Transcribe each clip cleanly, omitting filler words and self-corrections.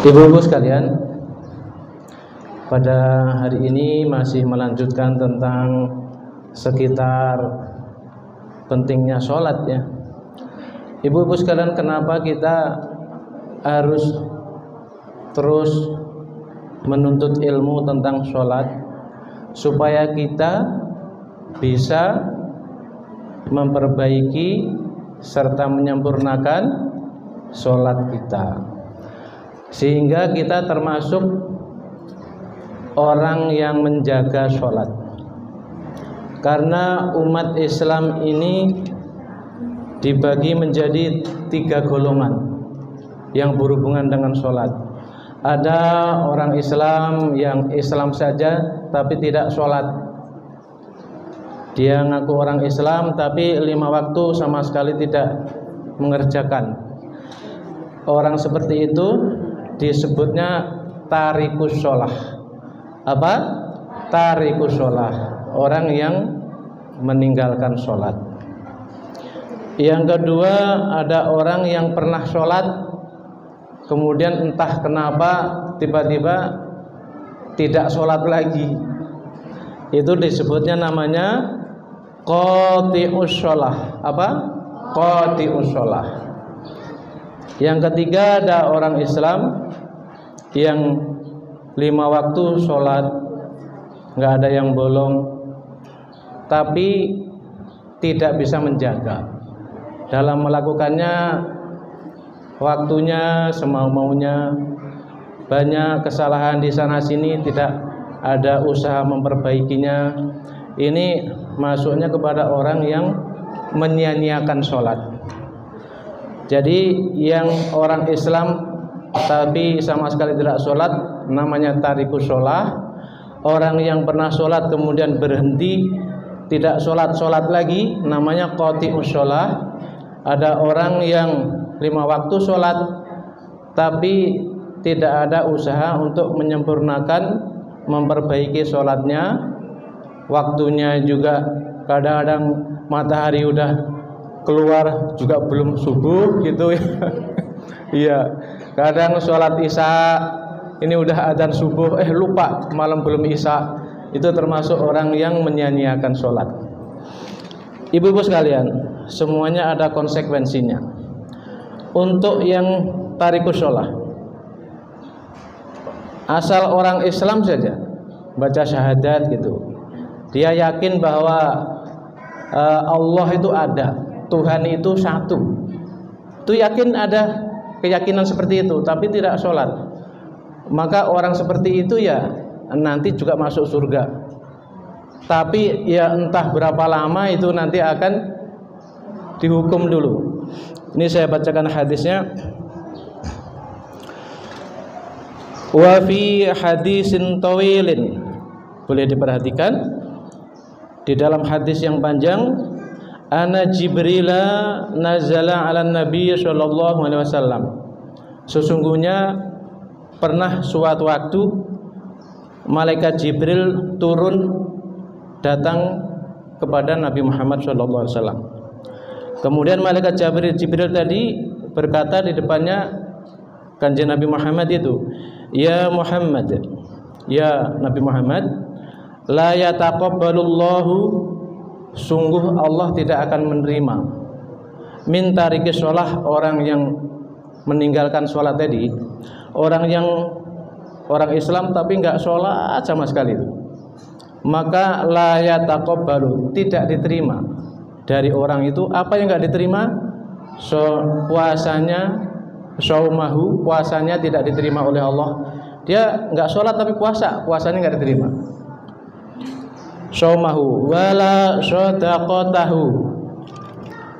Ibu-ibu sekalian, pada hari ini masih melanjutkan tentang sekitar pentingnya sholat ya. Ibu-ibu sekalian, kenapa kita harus terus menuntut ilmu tentang sholat? Supaya kita bisa memperbaiki serta menyempurnakan sholat kita, sehingga kita termasuk orang yang menjaga sholat. Karena umat Islam ini dibagi menjadi 3 golongan yang berhubungan dengan sholat. Ada orang Islam yang Islam saja tapi tidak sholat. Dia ngaku orang Islam tapi 5 waktu sama sekali tidak mengerjakan. Orang seperti itu disebutnya tarikus sholah. Apa? Tarikus sholah, orang yang meninggalkan sholat. Yang kedua, ada orang yang pernah sholat, kemudian entah kenapa tiba-tiba tidak sholat lagi. Itu disebutnya namanya qati'us sholah. Apa? Qati'us sholah. Yang ketiga, ada orang Islam yang 5 waktu sholat, nggak ada yang bolong, tapi tidak bisa menjaga. Dalam melakukannya waktunya semau-maunya, banyak kesalahan di sana sini, tidak ada usaha memperbaikinya. Ini masuknya kepada orang yang menyia-nyiakan sholat. Jadi yang orang Islam tapi sama sekali tidak sholat namanya tarikus sholah. Orang yang pernah sholat kemudian berhenti tidak sholat lagi namanya qati'us sholah. Ada orang yang 5 waktu sholat tapi tidak ada usaha untuk menyempurnakan, memperbaiki sholatnya. Waktunya juga kadang-kadang matahari udah keluar juga belum subuh gitu ya. Iya, kadang sholat isya ini udah adzan subuh, lupa malam belum isya. Itu termasuk orang yang menyia-nyiakan sholat. Ibu-ibu sekalian, semuanya ada konsekuensinya. Untuk yang tarikus sholah, asal orang Islam saja baca syahadat gitu, dia yakin bahwa Allah itu ada, Tuhan itu satu, itu yakin, ada keyakinan seperti itu, tapi tidak sholat, maka orang seperti itu ya nanti juga masuk surga. Tapi ya entah berapa lama itu nanti akan dihukum dulu. Ini saya bacakan hadisnya. Wa fi hadisin tawilin, boleh diperhatikan di dalam hadis yang panjang, ana Jibrila nazala ala Nabi sallallahu alaihi wasallam. Sesungguhnya pernah suatu waktu malaikat Jibril turun datang kepada Nabi Muhammad sallallahu alaihi wasallam. Kemudian malaikat Jibril tadi berkata di depannya kanjeng Nabi Muhammad itu, "Ya Muhammad, ya Nabi Muhammad, la yataqabbalullahu, sungguh Allah tidak akan menerima min tariki sholah, orang yang meninggalkan sholat tadi, orang Islam tapi enggak sholat sama sekali itu. Maka la yataqabbalu, tidak diterima dari orang itu. Apa yang enggak diterima? Puasanya, saumahu, puasanya tidak diterima oleh Allah. Dia enggak sholat tapi puasanya enggak diterima. Saumahu wala shadaqatahu,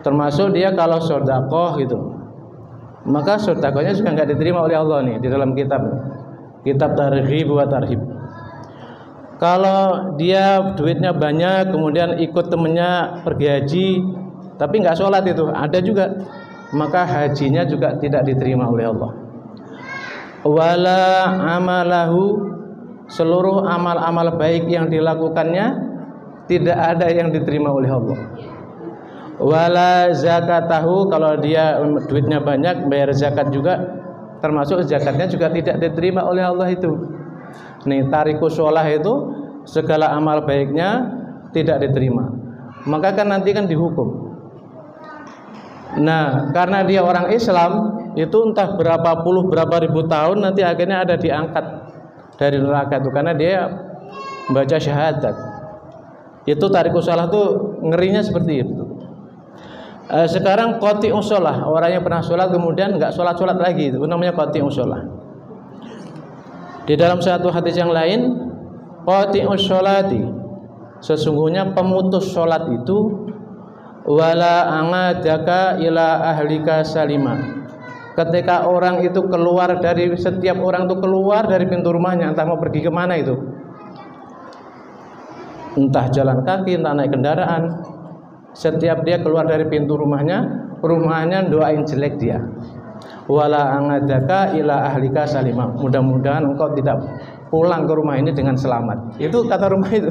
termasuk dia kalau sedekah gitu, maka sedekahnya juga enggak diterima oleh Allah nih di dalam kitab Targhib wa Tarhib. Kalau dia duitnya banyak kemudian ikut temennya pergi haji tapi enggak sholat, itu ada juga, maka hajinya juga tidak diterima oleh Allah. Wala amalahu, seluruh amal-amal baik yang dilakukannya tidak ada yang diterima oleh Allah. Wala zakatahu, kalau dia duitnya banyak bayar zakat juga termasuk zakatnya juga tidak diterima oleh Allah itu. Nih, tarikus sholah itu segala amal baiknya tidak diterima. Maka kan nanti kan dihukum. Nah, karena dia orang Islam, itu entah berapa puluh berapa ribu tahun nanti akhirnya ada diangkat dari neraka itu karena dia membaca syahadat. Itu tarikus sholah tuh ngerinya seperti itu. Sekarang qati'us sholah, orang yang pernah sholat kemudian nggak sholat lagi, itu namanya qati'us sholah. Di dalam satu hadis yang lain, qati'us sholati, sesungguhnya pemutus sholat itu wala angadaka ila ahlika salima. Ketika orang itu keluar dari, setiap orang itu keluar dari pintu rumahnya, entah mau pergi kemana itu, entah jalan kaki, entah naik kendaraan, setiap dia keluar dari pintu rumahnya doain jelek dia. Wala angadaka ila ahlika salima, mudah-mudahan engkau tidak pulang ke rumah ini dengan selamat. Itu kata rumah itu.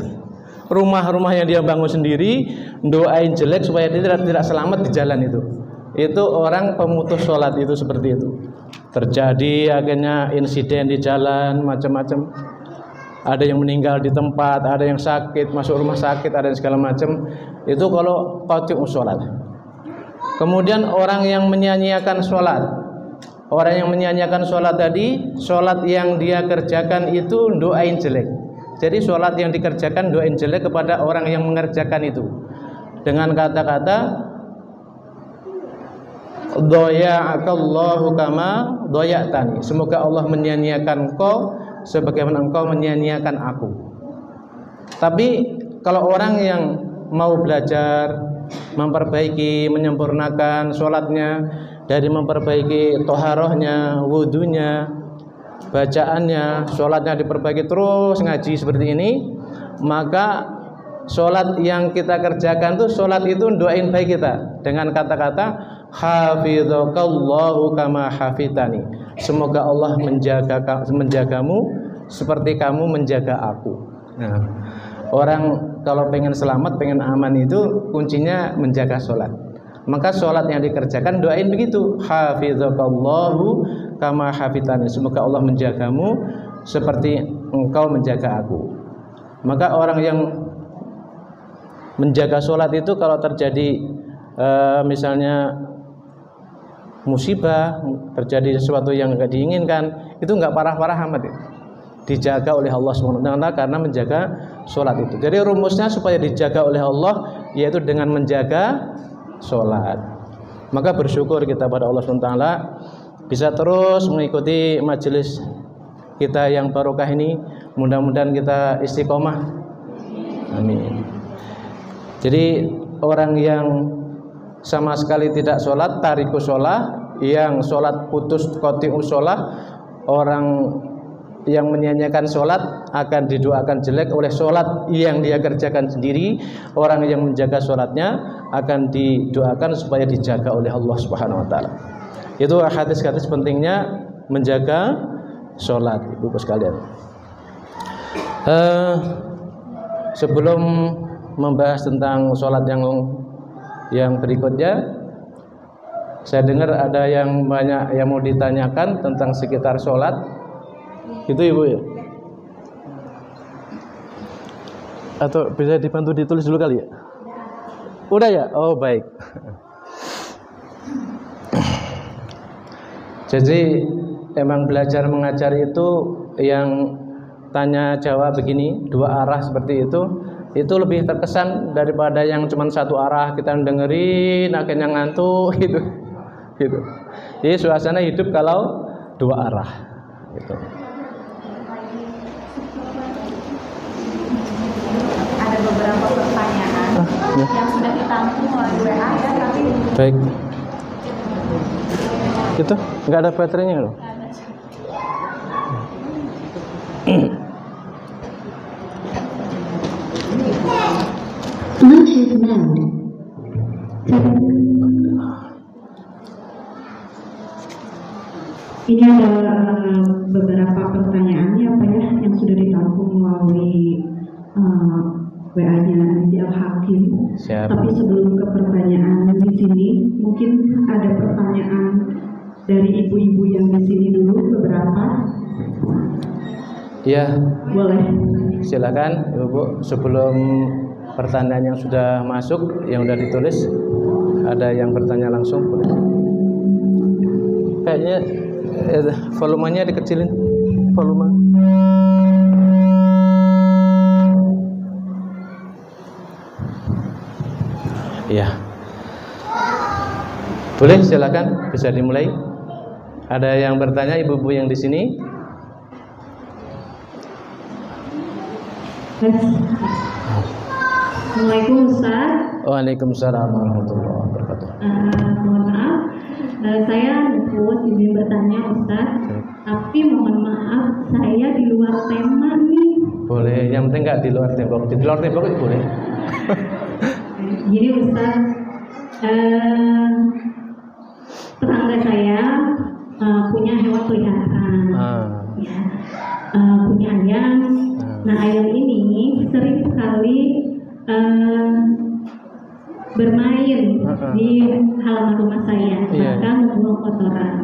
Rumah-rumah yang dia bangun sendiri doain jelek supaya dia tidak selamat di jalan itu. Itu orang pemutus sholat itu seperti itu. Terjadi akhirnya insiden di jalan macam-macam. Ada yang meninggal di tempat, ada yang sakit masuk rumah sakit, ada yang segala macam. Itu kalau qati'us sholat. Kemudian orang yang menyanyiakan sholat. Orang yang menyanyiakan sholat tadi, sholat yang dia kerjakan itu doain jelek. Jadi sholat yang dikerjakan doain jelek kepada orang yang mengerjakan itu dengan kata-kata doya'akallahu kama doya'tani, semoga Allah menyia-nyiakan engkau sebagaimana engkau menyia-nyiakan aku. Tapi kalau orang yang mau belajar, memperbaiki, menyempurnakan sholatnya, dari memperbaiki toharohnya, wudunya, bacaannya, sholatnya diperbaiki, terus ngaji seperti ini, maka sholat yang kita kerjakan tuh sholat itu doain baik kita dengan kata-kata hafidzakallahu kama hafidhani, semoga Allah menjagamu seperti kamu menjaga aku. Nah, orang kalau pengen selamat, pengen aman itu kuncinya menjaga sholat. Maka sholat yang dikerjakan doain begitu, hafidzakallahu kama hafidhani, semoga Allah menjagamu seperti engkau menjaga aku. Maka orang yang menjaga sholat itu kalau terjadi misalnya musibah, terjadi sesuatu yang enggak diinginkan, itu enggak parah-parah amat ya. Dijaga oleh Allah SWT karena menjaga sholat itu. Jadi rumusnya supaya dijaga oleh Allah yaitu dengan menjaga sholat. Maka bersyukur kita pada Allah SWT bisa terus mengikuti majelis kita yang barokah ini. Mudah-mudahan kita istiqomah. Amin. Jadi orang yang sama sekali tidak sholat, tarikus sholah, yang sholat putus qati'us sholah, orang yang menyanyiakan sholat akan didoakan jelek oleh sholat yang dia kerjakan sendiri. Orang yang menjaga sholatnya akan didoakan supaya dijaga oleh Allah Subhanahu Wa Taala. Itu hadis-hadis pentingnya menjaga sholat, ibu sekalian. Sebelum membahas tentang sholat yang berikutnya, saya dengar ada yang banyak yang mau ditanyakan tentang sekitar sholat. Itu ibu ya? Atau bisa dibantu ditulis dulu kali ya? Udah ya? Oh baik. Jadi emang belajar mengajar itu yang tanya jawab begini, dua arah seperti itu lebih terkesan daripada yang cuma satu arah kita dengerin akhirnya ngantuk gitu. Jadi suasana hidup kalau dua arah gitu. Ada beberapa pertanyaan yang sudah ditampung oleh WA ya, tapi baik. Gitu? Nggak ada baterainya loh. Ini ada beberapa pertanyaan ya Pak ya yang sudah ditampung melalui WA-nya di Al-Hakim. Tapi sebelum ke pertanyaan di sini, mungkin ada pertanyaan dari ibu-ibu yang di sini dulu. Ya, Boleh. silakan Ibu. Sebelum pertanyaan yang sudah masuk, yang sudah ditulis, ada yang bertanya langsung boleh. Kayaknya volumenya dikecilin, volume. Ya, boleh, silakan, bisa dimulai. Ada yang bertanya, ibu-ibu yang di sini? Assalamualaikum Ustaz. Waalaikumsalam warahmatullahi wabarakatuh. Mohon maaf, saya Nufus izin bertanya Ustaz. Tapi mohon maaf, saya di luar tema nih. Boleh, yang penting nggak di luar tembok. Di luar tembok itu boleh. Gini Ustaz, tetangga saya punya hewan peliharaan, ya, punya ayam. Nah, ayam ini sering sekali bermain di halaman rumah saya, bahkan membuang kotoran.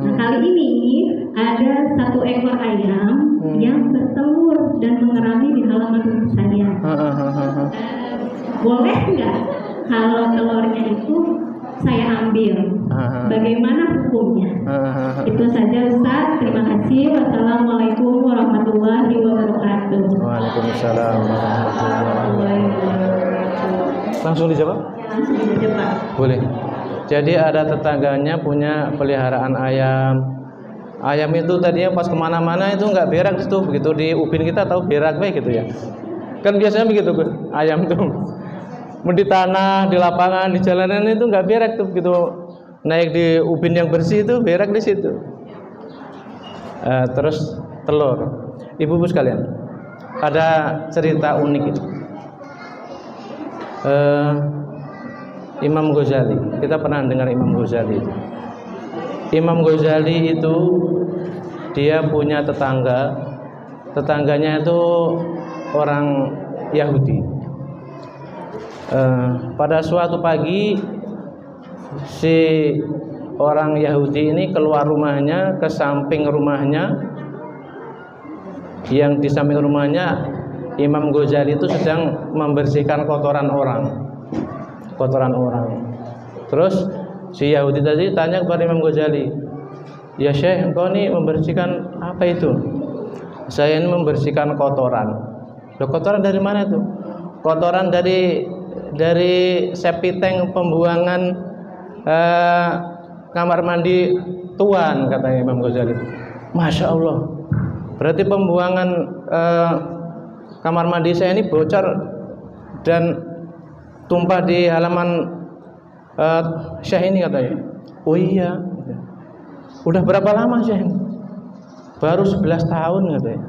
Nah, kali ini ada satu ekor ayam yang bertelur dan mengerami di halaman rumah saya. Boleh nggak kalau telurnya itu saya ambil? Bagaimana hukumnya? Itu saja Ustaz. Terima kasih. Wassalamualaikum warahmatullahi wabarakatuh. Waalaikumsalam warahmatullahi wabarakatuh. Langsung dijawab? Langsung dijawab. Boleh. Jadi ada tetangganya punya peliharaan ayam. Ayam itu tadinya pas kemana-mana itu nggak berak itu, begitu di ubin kita tahu berak baik gitu ya. Kan biasanya begitu ayam tuh. Di tanah, di lapangan, di jalanan itu nggak berak tuh, begitu naik di ubin yang bersih itu berak di situ. Terus telur. Ibu-ibu sekalian, ada cerita unik itu. Imam Ghazali, kita pernah dengar Imam Ghazali. Imam Ghazali itu dia punya tetangganya itu orang Yahudi. Pada suatu pagi si orang Yahudi ini keluar rumahnya ke samping rumahnya, yang di samping rumahnya Imam Ghazali itu sedang membersihkan kotoran orang. Terus si Yahudi tadi tanya kepada Imam Ghazali, "Ya Syekh, engkau ini membersihkan apa itu?" "Saya ini membersihkan kotoran." "Loh, kotoran dari mana itu?" "Kotoran dari septic tank pembuangan kamar mandi Tuan," katanya Imam Ghazali. Masya Allah, berarti pembuangan kamar mandi saya ini bocor dan tumpah di halaman Syekh ini, katanya. "Oh iya, udah berapa lama Syekh?" "Baru 11 tahun," katanya.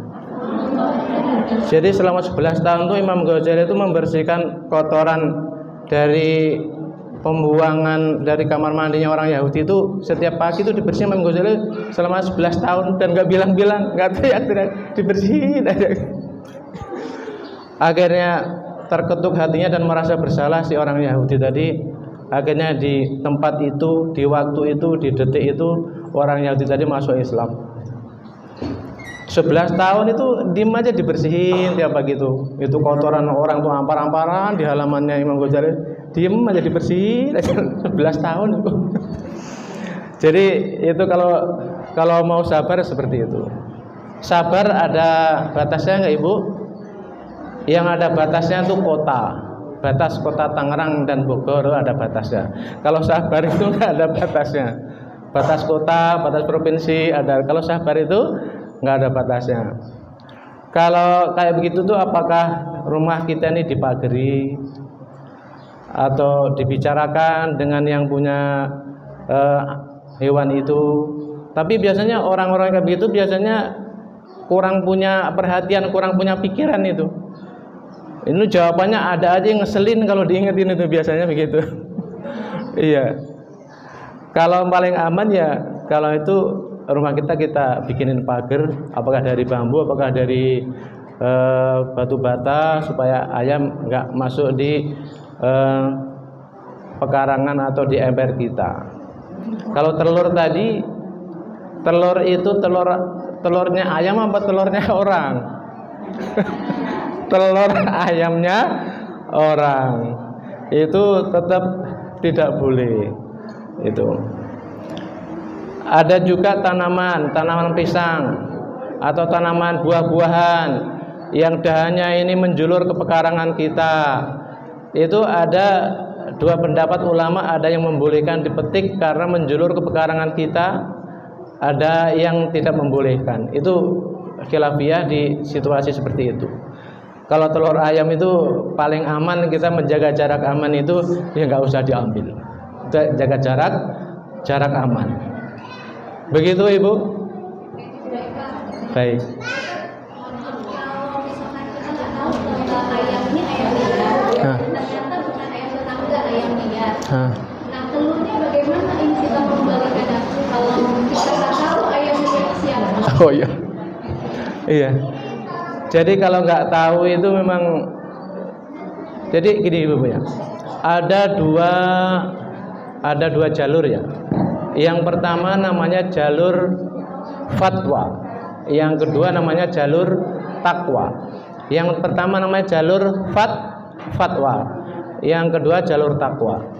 Jadi selama 11 tahun tuh Imam Ghazali itu membersihkan kotoran dari pembuangan dari kamar mandinya orang Yahudi itu setiap pagi itu dibersihin Imam Ghazali selama 11 tahun dan nggak bilang-bilang, nggak teriak-teriak, dibersihin aja. Akhirnya terketuk hatinya dan merasa bersalah si orang Yahudi tadi. Akhirnya di tempat itu, di waktu itu, di detik itu orang Yahudi tadi masuk Islam. 11 tahun itu diem aja dibersihin tiap pagi itu. Itu kotoran orang tuh ampar-amparan di halamannya Imam Ghazali, diem aja dibersihin aja 11 tahun itu. Jadi itu kalau mau sabar seperti itu. Sabar ada batasnya enggak, Ibu? Yang ada batasnya itu kota. Batas kota Tangerang dan Bogor ada batasnya. Kalau sabar itu enggak ada batasnya. Batas kota, batas provinsi ada. Kalau sabar itu nggak ada batasnya. Kalau kayak begitu tuh apakah rumah kita ini dipagari atau dibicarakan dengan yang punya hewan itu? Tapi biasanya orang-orang kayak begitu biasanya kurang punya perhatian, kurang punya pikiran itu. Ini jawabannya ada aja yang ngeselin kalau diingetin itu, biasanya begitu. Iya. Kalau paling aman ya kalau itu rumah kita bikinin pagar, apakah dari bambu, apakah dari batu bata, supaya ayam nggak masuk di pekarangan atau di ember kita. Kalau telur tadi telur itu telurnya ayam apa telurnya orang? Telur ayamnya orang itu tetap tidak boleh. Itu ada juga tanaman pisang atau tanaman buah-buahan yang dahannya ini menjulur ke pekarangan kita. Itu ada dua pendapat ulama, ada yang membolehkan dipetik karena menjulur ke pekarangan kita, ada yang tidak membolehkan. Itu khilafiyah di situasi seperti itu. Kalau telur ayam itu paling aman, kita menjaga jarak aman itu ya nggak usah diambil. Kita jaga jarak aman. Begitu Ibu? Baik. Nah, telurnya bagaimana ini kita membalikan kalau kita nggak tahu ayamnya siapa? Oh iya, iya. Jadi kalau nggak tahu itu memang, jadi gini Ibu ya, ada dua jalur ya. Yang pertama namanya jalur fatwa, yang kedua namanya jalur takwa. Yang pertama namanya jalur fatwa, yang kedua jalur takwa.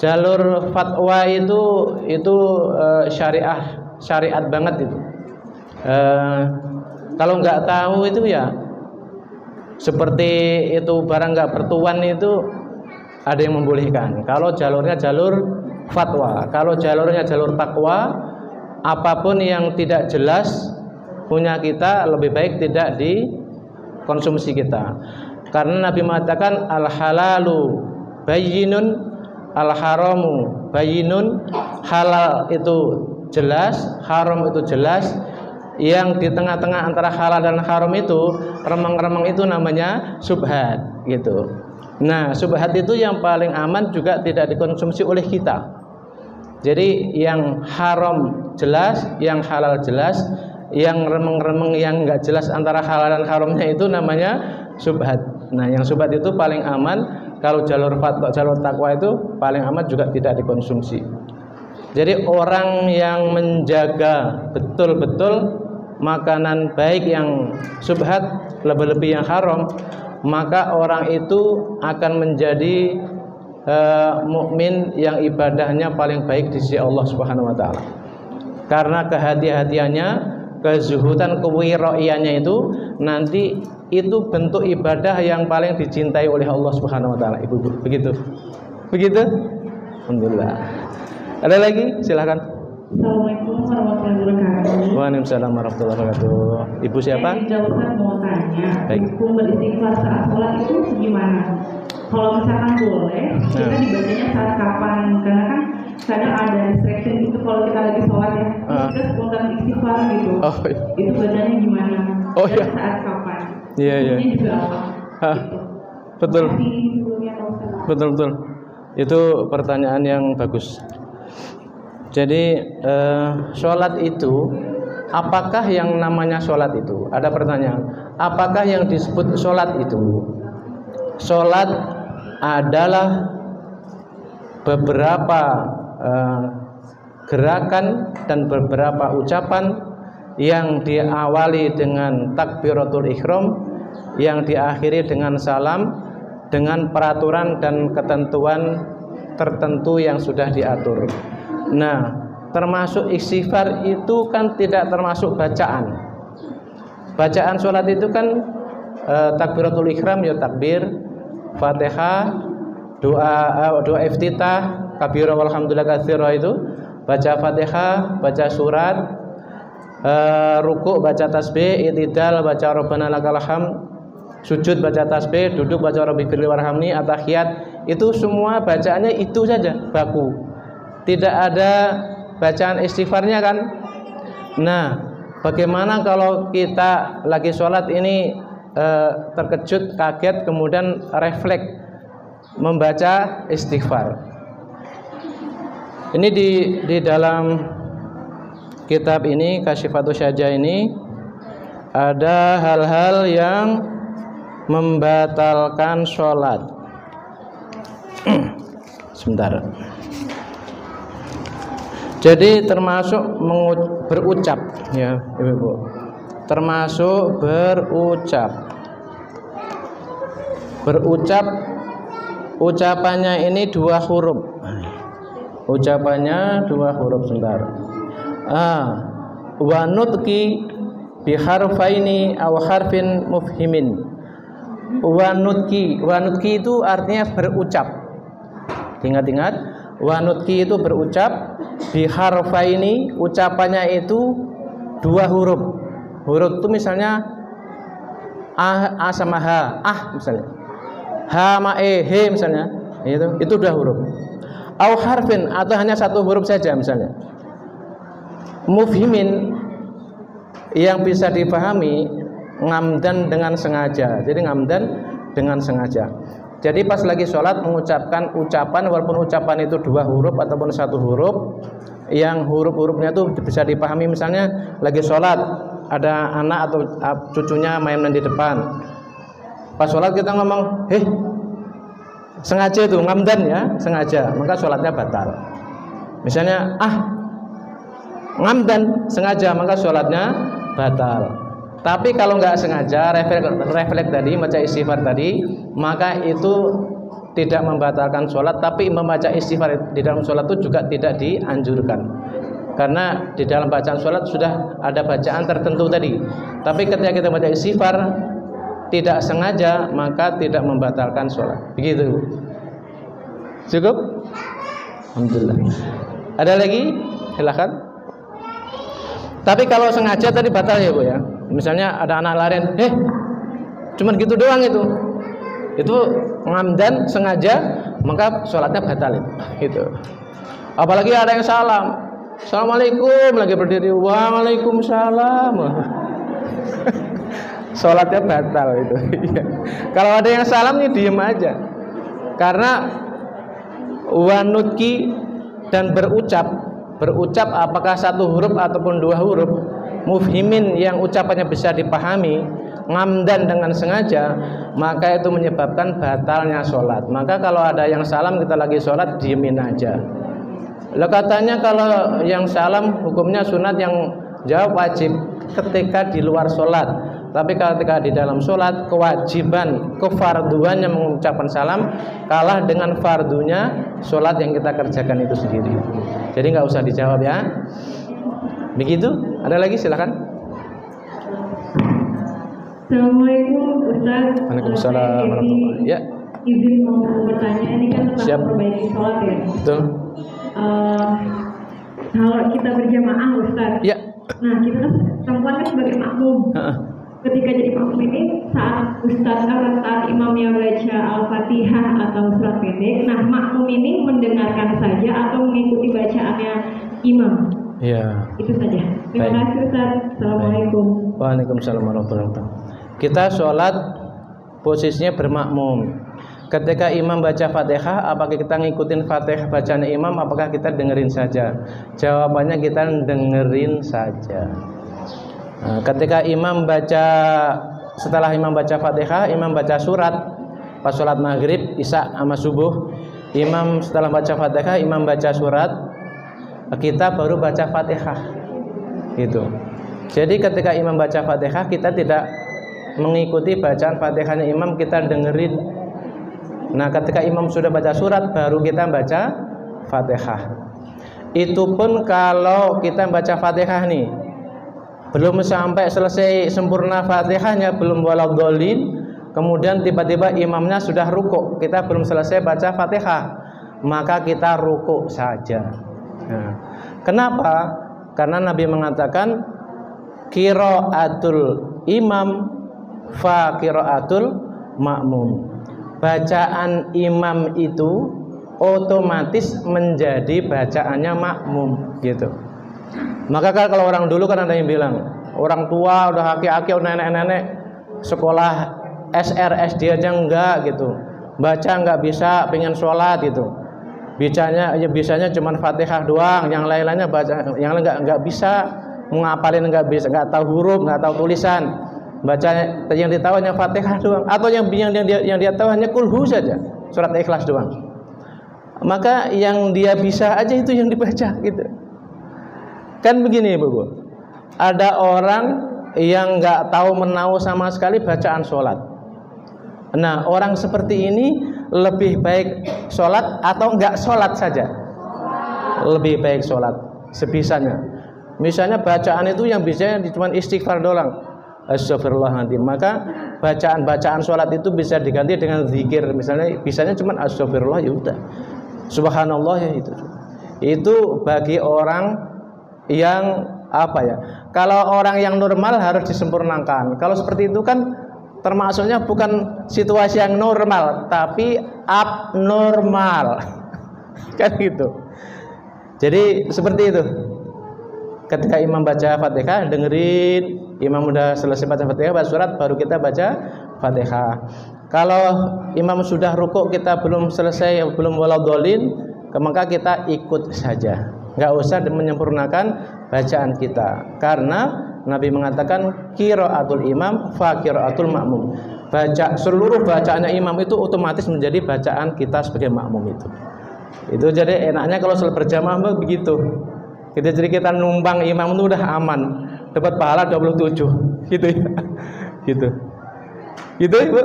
Jalur fatwa itu syariat banget itu. Kalau nggak tahu itu ya seperti itu, barang nggak bertuan itu ada yang membolehkan. Kalau jalurnya jalur fatwa, kalau jalurnya jalur takwa, apapun yang tidak jelas punya kita lebih baik tidak dikonsumsi kita. Karena Nabi mengatakan al halalu bayyinun, al haramu bayyinun. Halal itu jelas, haram itu jelas. Yang di tengah-tengah antara halal dan haram itu remang-remang itu namanya subhat gitu. Nah, subhat itu yang paling aman juga tidak dikonsumsi oleh kita. Jadi yang haram jelas, yang halal jelas, yang remeng-remeng yang enggak jelas antara halal dan haramnya itu namanya subhat. Nah, yang subhat itu paling aman. Kalau jalur fatwa, jalur takwa itu paling aman juga tidak dikonsumsi. Jadi orang yang menjaga betul-betul makanan baik yang subhat, lebih-lebih yang haram, maka orang itu akan menjadi mukmin yang ibadahnya paling baik di sisi Allah Subhanahu wa taala. Karena kehati-hatiannya, kezuhudan, kewiraiannya itu nanti itu bentuk ibadah yang paling dicintai oleh Allah Subhanahu wa taala. Ibu, begitu. Begitu? Alhamdulillah. Ada lagi? Silakan. Assalamualaikum warahmatullahi wabarakatuh. Waalaikumsalam warahmatullahi wabarakatuh. Ibu siapa? Saya mau tanya, baik. Hukum beristighfar saat sholat itu gimana? Kalau misalkan boleh, kita dibacanya saat kapan? Karena kan kadang ada distraction gitu kalau kita lagi sholat ya, kita spontan istighfar gitu. Oh, iya. Itu bacanya gimana? Oh iya. Saat kapan? Iya iya. Ini juga apa? Gitu. Betul. Betul. Itu pertanyaan yang bagus. Jadi sholat itu, apakah yang namanya sholat itu? Ada pertanyaan, apakah yang disebut sholat itu? Sholat adalah beberapa gerakan dan beberapa ucapan yang diawali dengan takbiratul ihram, yang diakhiri dengan salam, dengan peraturan dan ketentuan tertentu yang sudah diatur. Nah, termasuk istighfar itu kan tidak termasuk bacaan. Bacaan sholat itu kan takbiratul ihram ya takbir, Fatihah, doa iftitah, kabira walhamdulillah katsira itu, baca Fatihah, baca surat, ruku' baca tasbih, i'tidal baca rabbana lakal hamd, sujud baca tasbih, duduk baca rabbifirli warhamni, at-tahiyat, itu semua bacaannya itu saja baku. Tidak ada bacaan istighfarnya kan? Nah, bagaimana kalau kita lagi sholat ini terkejut, kaget, kemudian refleks membaca istighfar? Ini di dalam kitab ini Kasyifatus Syajah ini ada hal-hal yang membatalkan sholat. Sebentar. Jadi termasuk berucap ya Ibu. Termasuk berucap. Berucap ucapannya ini 2 huruf. Ucapannya 2 huruf sebentar. Wa nutqi bi harfaini aw harfin mufhimin. Wa nutqi itu artinya berucap. Ingat-ingat, wa nutqi itu berucap, bi harfaini ucapannya itu 2 huruf. Huruf itu misalnya a sama ha, misalnya. Ha ma he misalnya. Itu 2 huruf. Aw harfin atau hanya 1 huruf saja misalnya. Mufhimin yang bisa dipahami ngamdan dengan sengaja. Jadi ngamdan dengan sengaja. Jadi pas lagi sholat mengucapkan ucapan, walaupun ucapan itu 2 huruf ataupun 1 huruf, yang huruf-hurufnya itu bisa dipahami. Misalnya lagi sholat ada anak atau cucunya main di depan. Pas sholat kita ngomong, sengaja itu ngamdan ya, sengaja, maka sholatnya batal. Misalnya ngamdan sengaja, maka sholatnya batal. Tapi kalau nggak sengaja, refleks tadi, baca istighfar tadi, maka itu tidak membatalkan sholat. Tapi membaca istighfar di dalam sholat itu juga tidak dianjurkan, karena di dalam bacaan sholat sudah ada bacaan tertentu tadi. Tapi ketika kita baca istighfar tidak sengaja, maka tidak membatalkan sholat. Begitu. Cukup? Alhamdulillah. Ada lagi? Silakan. Tapi kalau sengaja tadi batal ya Bu ya. Misalnya ada anak lari, cuman gitu doang itu ngamdan sengaja, maka sholatnya batal itu. Apalagi ada yang salam, assalamualaikum, lagi berdiri, waalaikumsalam, sholatnya batal itu. Kalau ada yang salam nih diem aja, karena wanutki dan berucap apakah 1 huruf ataupun 2 huruf, mufhimin yang ucapannya bisa dipahami, ngamdan dengan sengaja, maka itu menyebabkan batalnya sholat. Maka kalau ada yang salam kita lagi sholat, diemin aja. Lah katanya kalau yang salam hukumnya sunat, yang jawab wajib ketika di luar sholat. Tapi ketika di dalam sholat, kewajiban, kefarduannya mengucapkan salam kalah dengan fardunya sholat yang kita kerjakan itu sendiri. Jadi nggak usah dijawab ya. Begitu. Ada lagi silakan. Assalamualaikum Ustaz. Waalaikumsalam. Ya. Izin mau bertanya, ini kan tentang memperbaiki sholat ya. Betul. Kalau kita berjamaah Ustaz. Ya. Nah kita kan perempuan kan sebagai makmum. Ketika jadi makmum ini saat imamnya baca Al-Fatihah atau surat pendek, nah makmum ini mendengarkan saja atau mengikuti bacaannya imam. Ya. Itu saja. Terima kasih Ustaz. Assalamualaikum. Waalaikumsalam warahmatullahi wabarakatuh. Kita sholat posisinya bermakmum. Ketika imam baca Fatihah, apakah kita ngikutin Fatihah bacaan imam, apakah kita dengerin saja? Jawabannya kita dengerin saja. Nah, ketika imam baca, setelah imam baca Fatihah, imam baca surat pas sholat maghrib, isya sama subuh, imam setelah baca Fatihah, imam baca surat, kita baru baca Fatihah gitu. Jadi ketika imam baca Fatihah, kita tidak mengikuti bacaan Fatihahnya imam, kita dengerin. Nah ketika imam sudah baca surat, baru kita baca Fatihah. Itu pun kalau kita baca Fatihah nih, belum sampai selesai sempurna Fatihahnya, belum waladhdallin, kemudian tiba-tiba imamnya sudah rukuk, kita belum selesai baca Fatihah, maka kita rukuk saja. Nah, kenapa? Karena Nabi mengatakan qiraatul imam fa qiraatul makmum. Bacaan imam itu otomatis menjadi bacaannya makmum gitu. Maka kalau orang dulu kan ada yang bilang, orang tua udah aki-aki, udah nenek-nenek, sekolah SR SD aja enggak gitu, baca enggak bisa, pengen sholat gitu, bisanya cuma Fatihah doang, yang lain-lainnya baca, yang lain enggak bisa, ngapalin enggak bisa, enggak tahu huruf, enggak tahu tulisan. Baca yang ditahu hanya Fatihah doang, atau yang dia tahu hanya kulhu saja, surat Ikhlas doang. Maka yang dia bisa aja itu yang dibaca gitu. Kan begini Bu, ada orang yang nggak tahu menahu sama sekali bacaan sholat. Nah, orang seperti ini lebih baik sholat atau nggak sholat saja? Lebih baik sholat sebisanya. Misalnya bacaan itu yang biasanya cuma istighfar doang, astagfirullahaladzim, maka bacaan sholat itu bisa diganti dengan zikir. Misalnya bisanya cuma astagfirullah, ya udah, subhanallah, ya itu bagi orang yang apa ya, kalau orang yang normal harus disempurnakan. Kalau seperti itu kan termasuknya bukan situasi yang normal, tapi abnormal. Kan gitu. Jadi seperti itu. Ketika imam baca Fatihah, dengerin imam udah selesai baca Fatihah, baca surat, baru kita baca Fatihah. Kalau imam sudah rukuk, kita belum selesai, belum waladhdallin, maka kita ikut saja. Nggak usah menyempurnakan bacaan kita, karena Nabi mengatakan qiraatul imam fa qiraatul makmum. Seluruh bacaannya imam itu otomatis menjadi bacaan kita sebagai makmum itu. Itu jadi enaknya kalau sholat berjamaah begitu. Jadi kita numpang imam itu udah aman, dapat pahala 27 gitu ya. Gitu. Gitu Ibu.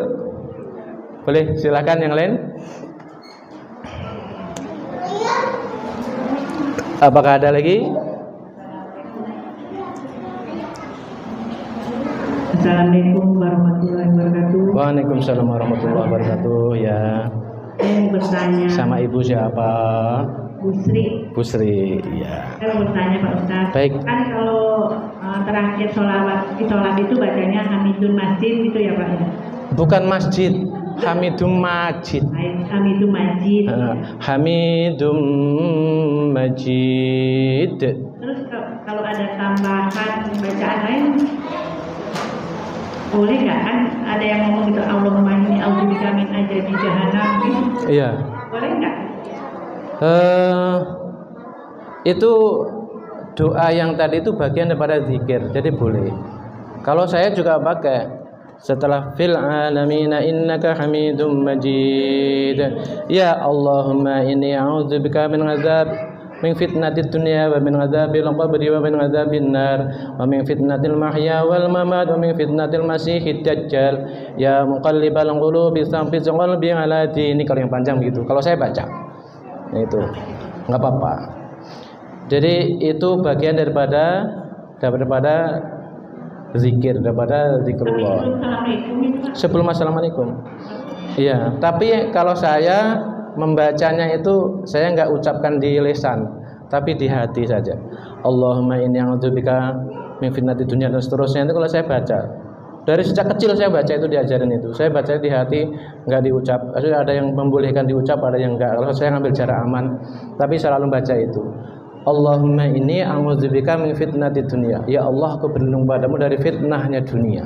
Boleh silakan yang lain. Apakah ada lagi? Assalamualaikum warahmatullahi wabarakatuh. Waalaikumsalam warahmatullahi wabarakatuh. Ya. Saya mau bertanya. Sama Ibu siapa? Busri. Busri. Ya. Saya mau bertanya Pak Ustaz. Baik. Kan kalau terakhir sholat itu bacanya Hamidun Masjid itu ya Pak ya? Bukan masjid, Hamidum Majid. Hamidum Majid. Hamidum Majid. Terus kalau ada tambahan bacaan lain boleh nggak? Kan ada yang ngomong gitu, Allahumma inni a'udzubika min adzabi jahannam gitu. Iya. Boleh nggak? Itu doa yang tadi itu bagian daripada zikir, jadi boleh. Kalau saya juga pakai setelah fil alamina innaka hamidum majid, ya Allahumma inni a'udzubika min azab min fitnatid dunya wa min azabil qabri wa min azabin nar wa min fitnatil mahya wal mamat wa min fitnatil masiihid dajjal ya muqallibal qulubi tsabbit qalbi ala dinik. Kalau yang panjang begitu, kalau saya baca itu nggak apa-apa. Jadi itu bagian daripada zikir, daripada zikrullah. Sebelum assalamualaikum. Iya, tapi kalau saya membacanya itu saya nggak ucapkan di lisan, tapi di hati saja. Allahumma inni a'udzubika min fitnatid dunya dan seterusnya. Itu kalau saya baca. Dari sejak kecil saya baca itu, diajarin itu. Saya baca di hati, nggak diucap. Ada yang membolehkan diucap, ada yang enggak. Kalau saya ngambil jarak aman, tapi selalu baca itu. Allahumma inni a'udzubika min fitnatid dunya. Ya Allah, aku berlindung padamu dari fitnahnya dunia.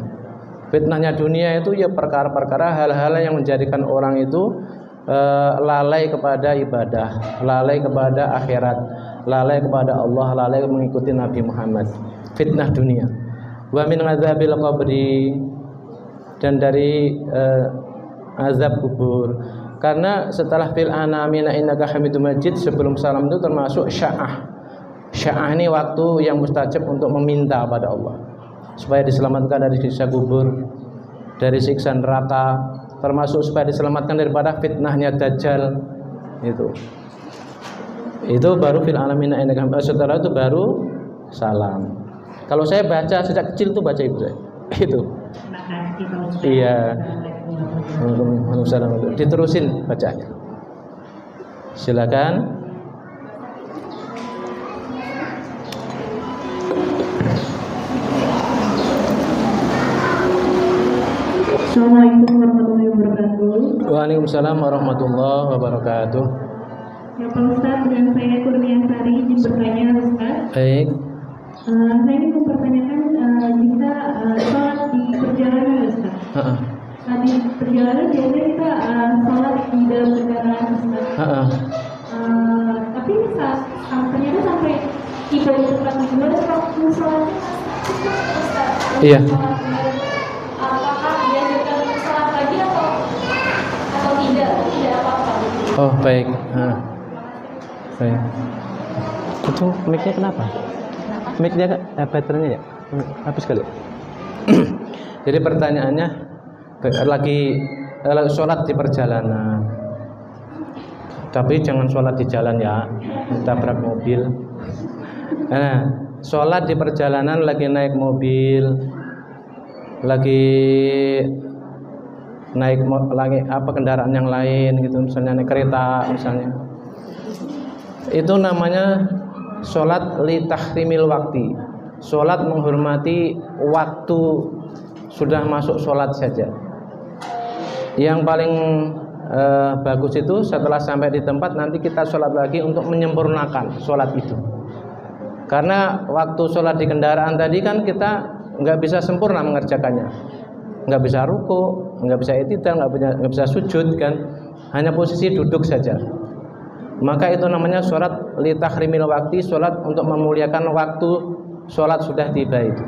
Fitnahnya dunia itu ya perkara-perkara, hal-hal yang menjadikan orang itu lalai kepada ibadah, lalai kepada akhirat, lalai kepada Allah, lalai mengikuti Nabi Muhammad. Fitnah dunia. Wa min azabil qabri, dan dari azab kubur. Karena setelah fil anamina innaka hamidum majid, sebelum salam itu termasuk sya'ah. Sya'ah ini waktu yang mustajab untuk meminta pada Allah supaya diselamatkan dari siksa kubur, dari siksa neraka, termasuk supaya diselamatkan daripada fitnahnya dajjal. Itu baru fil alamina innaka hamidum majid. Setelah itu baru salam. Kalau saya baca sejak kecil tuh baca ibu saya. Itu. Iya. Diterusin bacanya. Silakan. Assalamualaikum warahmatullahi wabarakatuh. Waalaikumsalam warahmatullahi wabarakatuh. Ya Pak Ustaz, dengan saya Kurniasari izin bertanya Ustaz. Baik. Saya ingin mempertanyakan jika sholat di perjalanan Ustaz. Di perjalanan biasanya kita sholat di dalam kendaraan Ustaz. Tapi ternyata sampai tiba di tempat tujuan waktu sholatnya Ustaz. Iya. Apakah diajarkan sholat lagi atau tidak? Tidak apa-apa. Oh baik. Baik. Itu mic-nya kenapa? Mic-nya baterainya ya? Habis kali. Jadi pertanyaannya lagi sholat di perjalanan. Tapi jangan sholat di jalan ya, tabrak mobil. Nah, sholat di perjalanan lagi naik mobil, lagi naik apa kendaraan yang lain gitu, misalnya naik kereta misalnya. Itu namanya sholat li tahrimil wakti. Sholat menghormati waktu, sudah masuk sholat saja. Yang paling bagus itu setelah sampai di tempat nanti kita sholat lagi untuk menyempurnakan sholat itu. Karena waktu sholat di kendaraan tadi kan kita nggak bisa sempurna mengerjakannya, nggak bisa ruku, nggak bisa i'tidal, nggak bisa sujud kan, hanya posisi duduk saja. Maka itu namanya sholat li tahrimil wakti, sholat untuk memuliakan waktu sholat sudah tiba itu.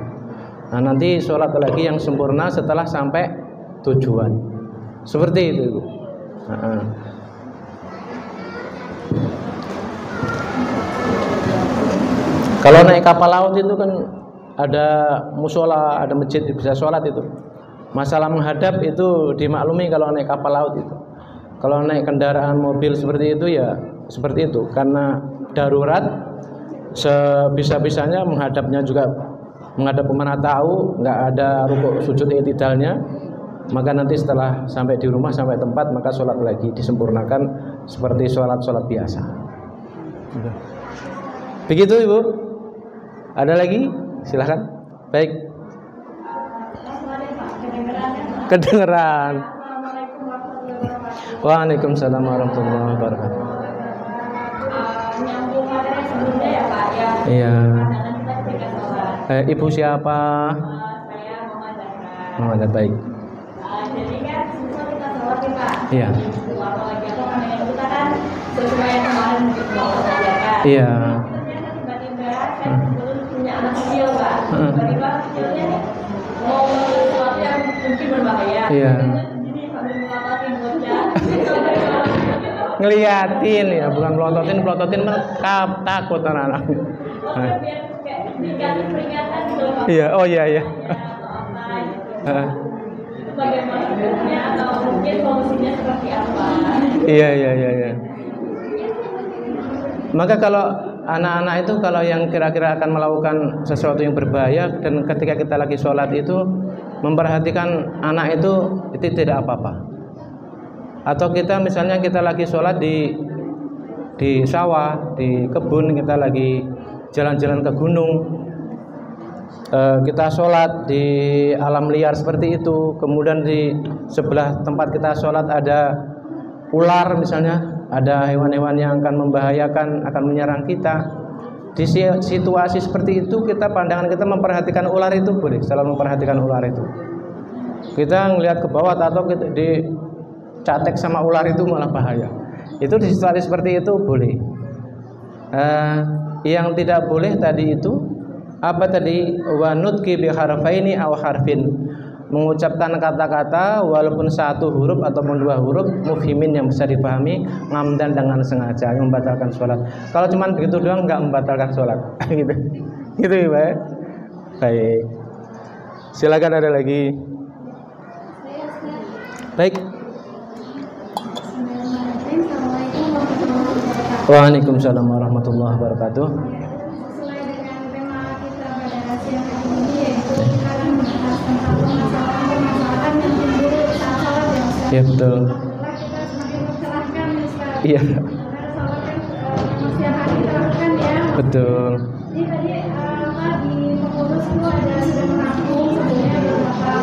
Nah nanti sholat lagi yang sempurna setelah sampai tujuan. Seperti itu Ibu. Kalau naik kapal laut itu kan ada musola, ada masjid, bisa sholat itu. Masalah menghadap itu dimaklumi kalau naik kapal laut itu. Kalau naik kendaraan mobil seperti itu ya seperti itu, karena darurat sebisa-bisanya menghadapnya juga menghadap kemana tahu, nggak ada rukuk sujud i'tidalnya. Maka nanti setelah sampai di rumah, sampai tempat, maka sholat lagi disempurnakan seperti sholat-sholat biasa. Begitu Ibu. Ada lagi? Silahkan. Baik. Kedengeran. Waalaikumsalam warahmatullahi wabarakatuh. Nyambung materi sebelumnya ya Pak ya. Iya. Kita Ibu siapa? saya Muhammad. Muhammad, baik. Jadi kan susah kita sholat nih Pak. Iya. Apalagi apa namanya kita kan sesuai yang kemarin kita saja kan. Iya. Ternyata tiba-tiba saya belum punya anak kecil Pak. Tiba-tiba kecilnya nih mau sesuatu yang mungkin berbahaya. Iya. Jadi sambil melatakin bocah. Ngeliatin ya, bukan pelototin takut anak-anak. Biar kayak dikasih peringatan gitu Pak. Iya, oh iya. Atau apa gitu. Itu bagaimana hukumnya atau mungkin solusinya seperti apa? Iya. Maka kalau anak-anak itu kalau yang kira-kira akan melakukan sesuatu yang berbahaya dan ketika kita lagi sholat itu memperhatikan anak itu tidak apa-apa. Atau kita misalnya kita lagi sholat di sawah, di kebun, kita lagi jalan-jalan ke gunung, kita sholat di alam liar seperti itu, kemudian di sebelah tempat kita sholat ada ular misalnya, ada hewan-hewan yang akan membahayakan, akan menyerang kita. Di situasi seperti itu pandangan kita memperhatikan ular itu boleh, selalu memperhatikan ular itu. Kita ngelihat ke bawah atau kita dicatek sama ular itu malah bahaya. Itu di situasi seperti itu boleh. Yang tidak boleh tadi itu apa tadi? Wa nutqi bi harfaini aw harfin, mengucapkan kata-kata walaupun satu huruf ataupun dua huruf mufhimin yang bisa dipahami ngamdan dengan sengaja yang membatalkan sholat. Kalau cuma begitu doang nggak membatalkan sholat. gitu ya Pak. Baik, silakan ada lagi. Baik. Waalaikumsalam warahmatullahi wabarakatuh. Sesuai dengan tema kita pada siang hari ini, yaitu kita akan membahas tentang permasalahan yang timbul saat sholat ya Ustaz. Ya betul. Setelah kita semakin tercerahkan nih Ustaz. Iya. Karena sholat kan setiap hari kita lakukan ya. Betul. Jadi tadi di pengurus itu ada sudah merangkum sebenarnya beberapa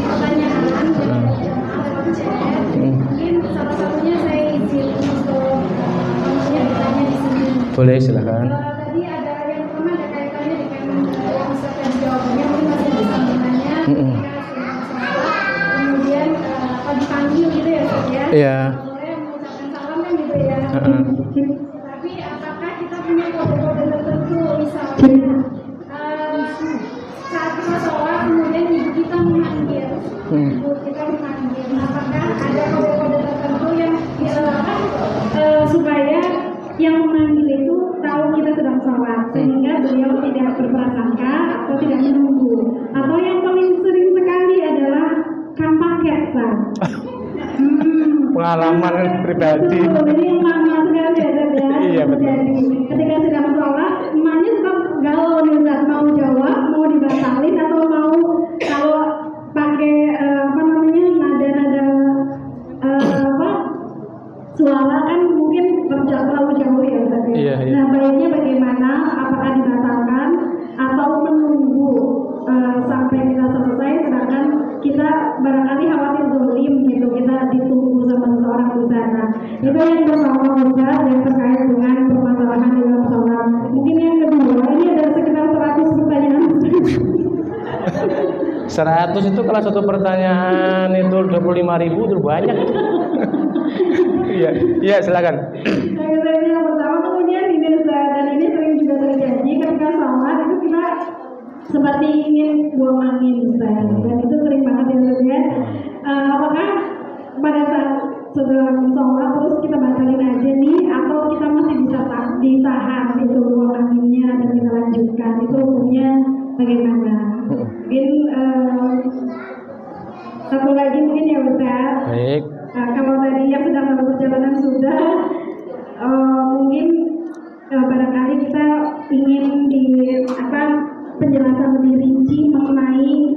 pertanyaan yang lewat chat. Mungkin salah satunya saya izin untuk ditanya di sini. Boleh, silakan. Tadi ada yang pertama ada kaitannya dengan yang Ustaz tadi jawabannya mungkin masih ada sambungannya. Kemudian kalau dipanggil gitu ya Ustaz ya. Iya. Boleh mengucapkan salam kan gitu ya. Tapi apakah kita punya kode-kode tertentu misalnya saat kita sholat kemudian ibu kita memanggil, apakah ada kode-kode tertentu yang dilakukan supaya yang memanggil itu tahu kita sedang sholat sehingga beliau tidak berperan tidak menunggu. Atau yang paling sering sekali adalah paket, Pak. Pengalaman pribadi. Betul, ini yang lama sekali ada ya. Iya, betul. Ketika sedang sholat, emaknya suka galau nih, Ustaz, mau jawab, mau dibatalin atau mau kalau pakai nada-nada suara kan mungkin terlalu jauh ya, Ustaz. Iya. Nah, baiknya bagaimana? Apakah dibatalkan atau menunggu sampai kita selesai, sedangkan kita barangkali khawatir zolim gitu, kita ditunggu sama seseorang di sana. Itu yang pertama, Ustaz, yang terkait dengan permasalahan di dalam sholat. Mungkin yang kedua, ini ada sekitar 100 pertanyaan. 100 itu kalau satu pertanyaan itu 25.000 itu banyak. Iya, silakan. Yang pertama, kemudian ini, Ustaz, dan ini sering juga terjadi ketika sholat itu kita seperti ingin buang angin, Ustaz, dan itu sering banget ya. Apakah pada saat setelah sholat terus kita batalin aja nih, atau kita masih bisa ditahan itu buang anginnya dan kita lanjutkan, itu hukumnya bagaimana? Mungkin satu lagi mungkin ya, Ustaz. Baik. Kalau tadi yang sedang dalam perjalanan sudah mungkin barangkali kita ingin penjelasan lebih rinci mengenai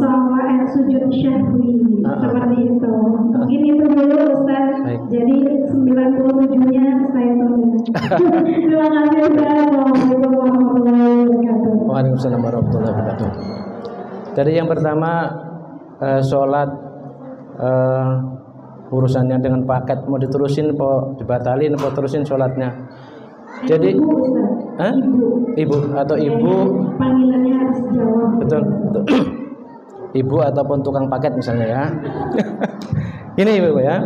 sholat sujud syahwi seperti itu. Mungkin itu dulu, Ustaz. Baik. Jadi 97-nya saya tunggu. Terima kasih, Ustaz. Assalamualaikum warahmatullahi wabarakatuh. Waalaikumsalam warahmatullahi wabarakatuh. Jadi yang pertama sholat urusannya dengan paket, mau diterusin apa dibatalin apa terusin sholatnya. Jadi ibu atau ibu panggilannya harus jawab. betul. Ibu ataupun tukang paket misalnya ya. Ini ibu ya.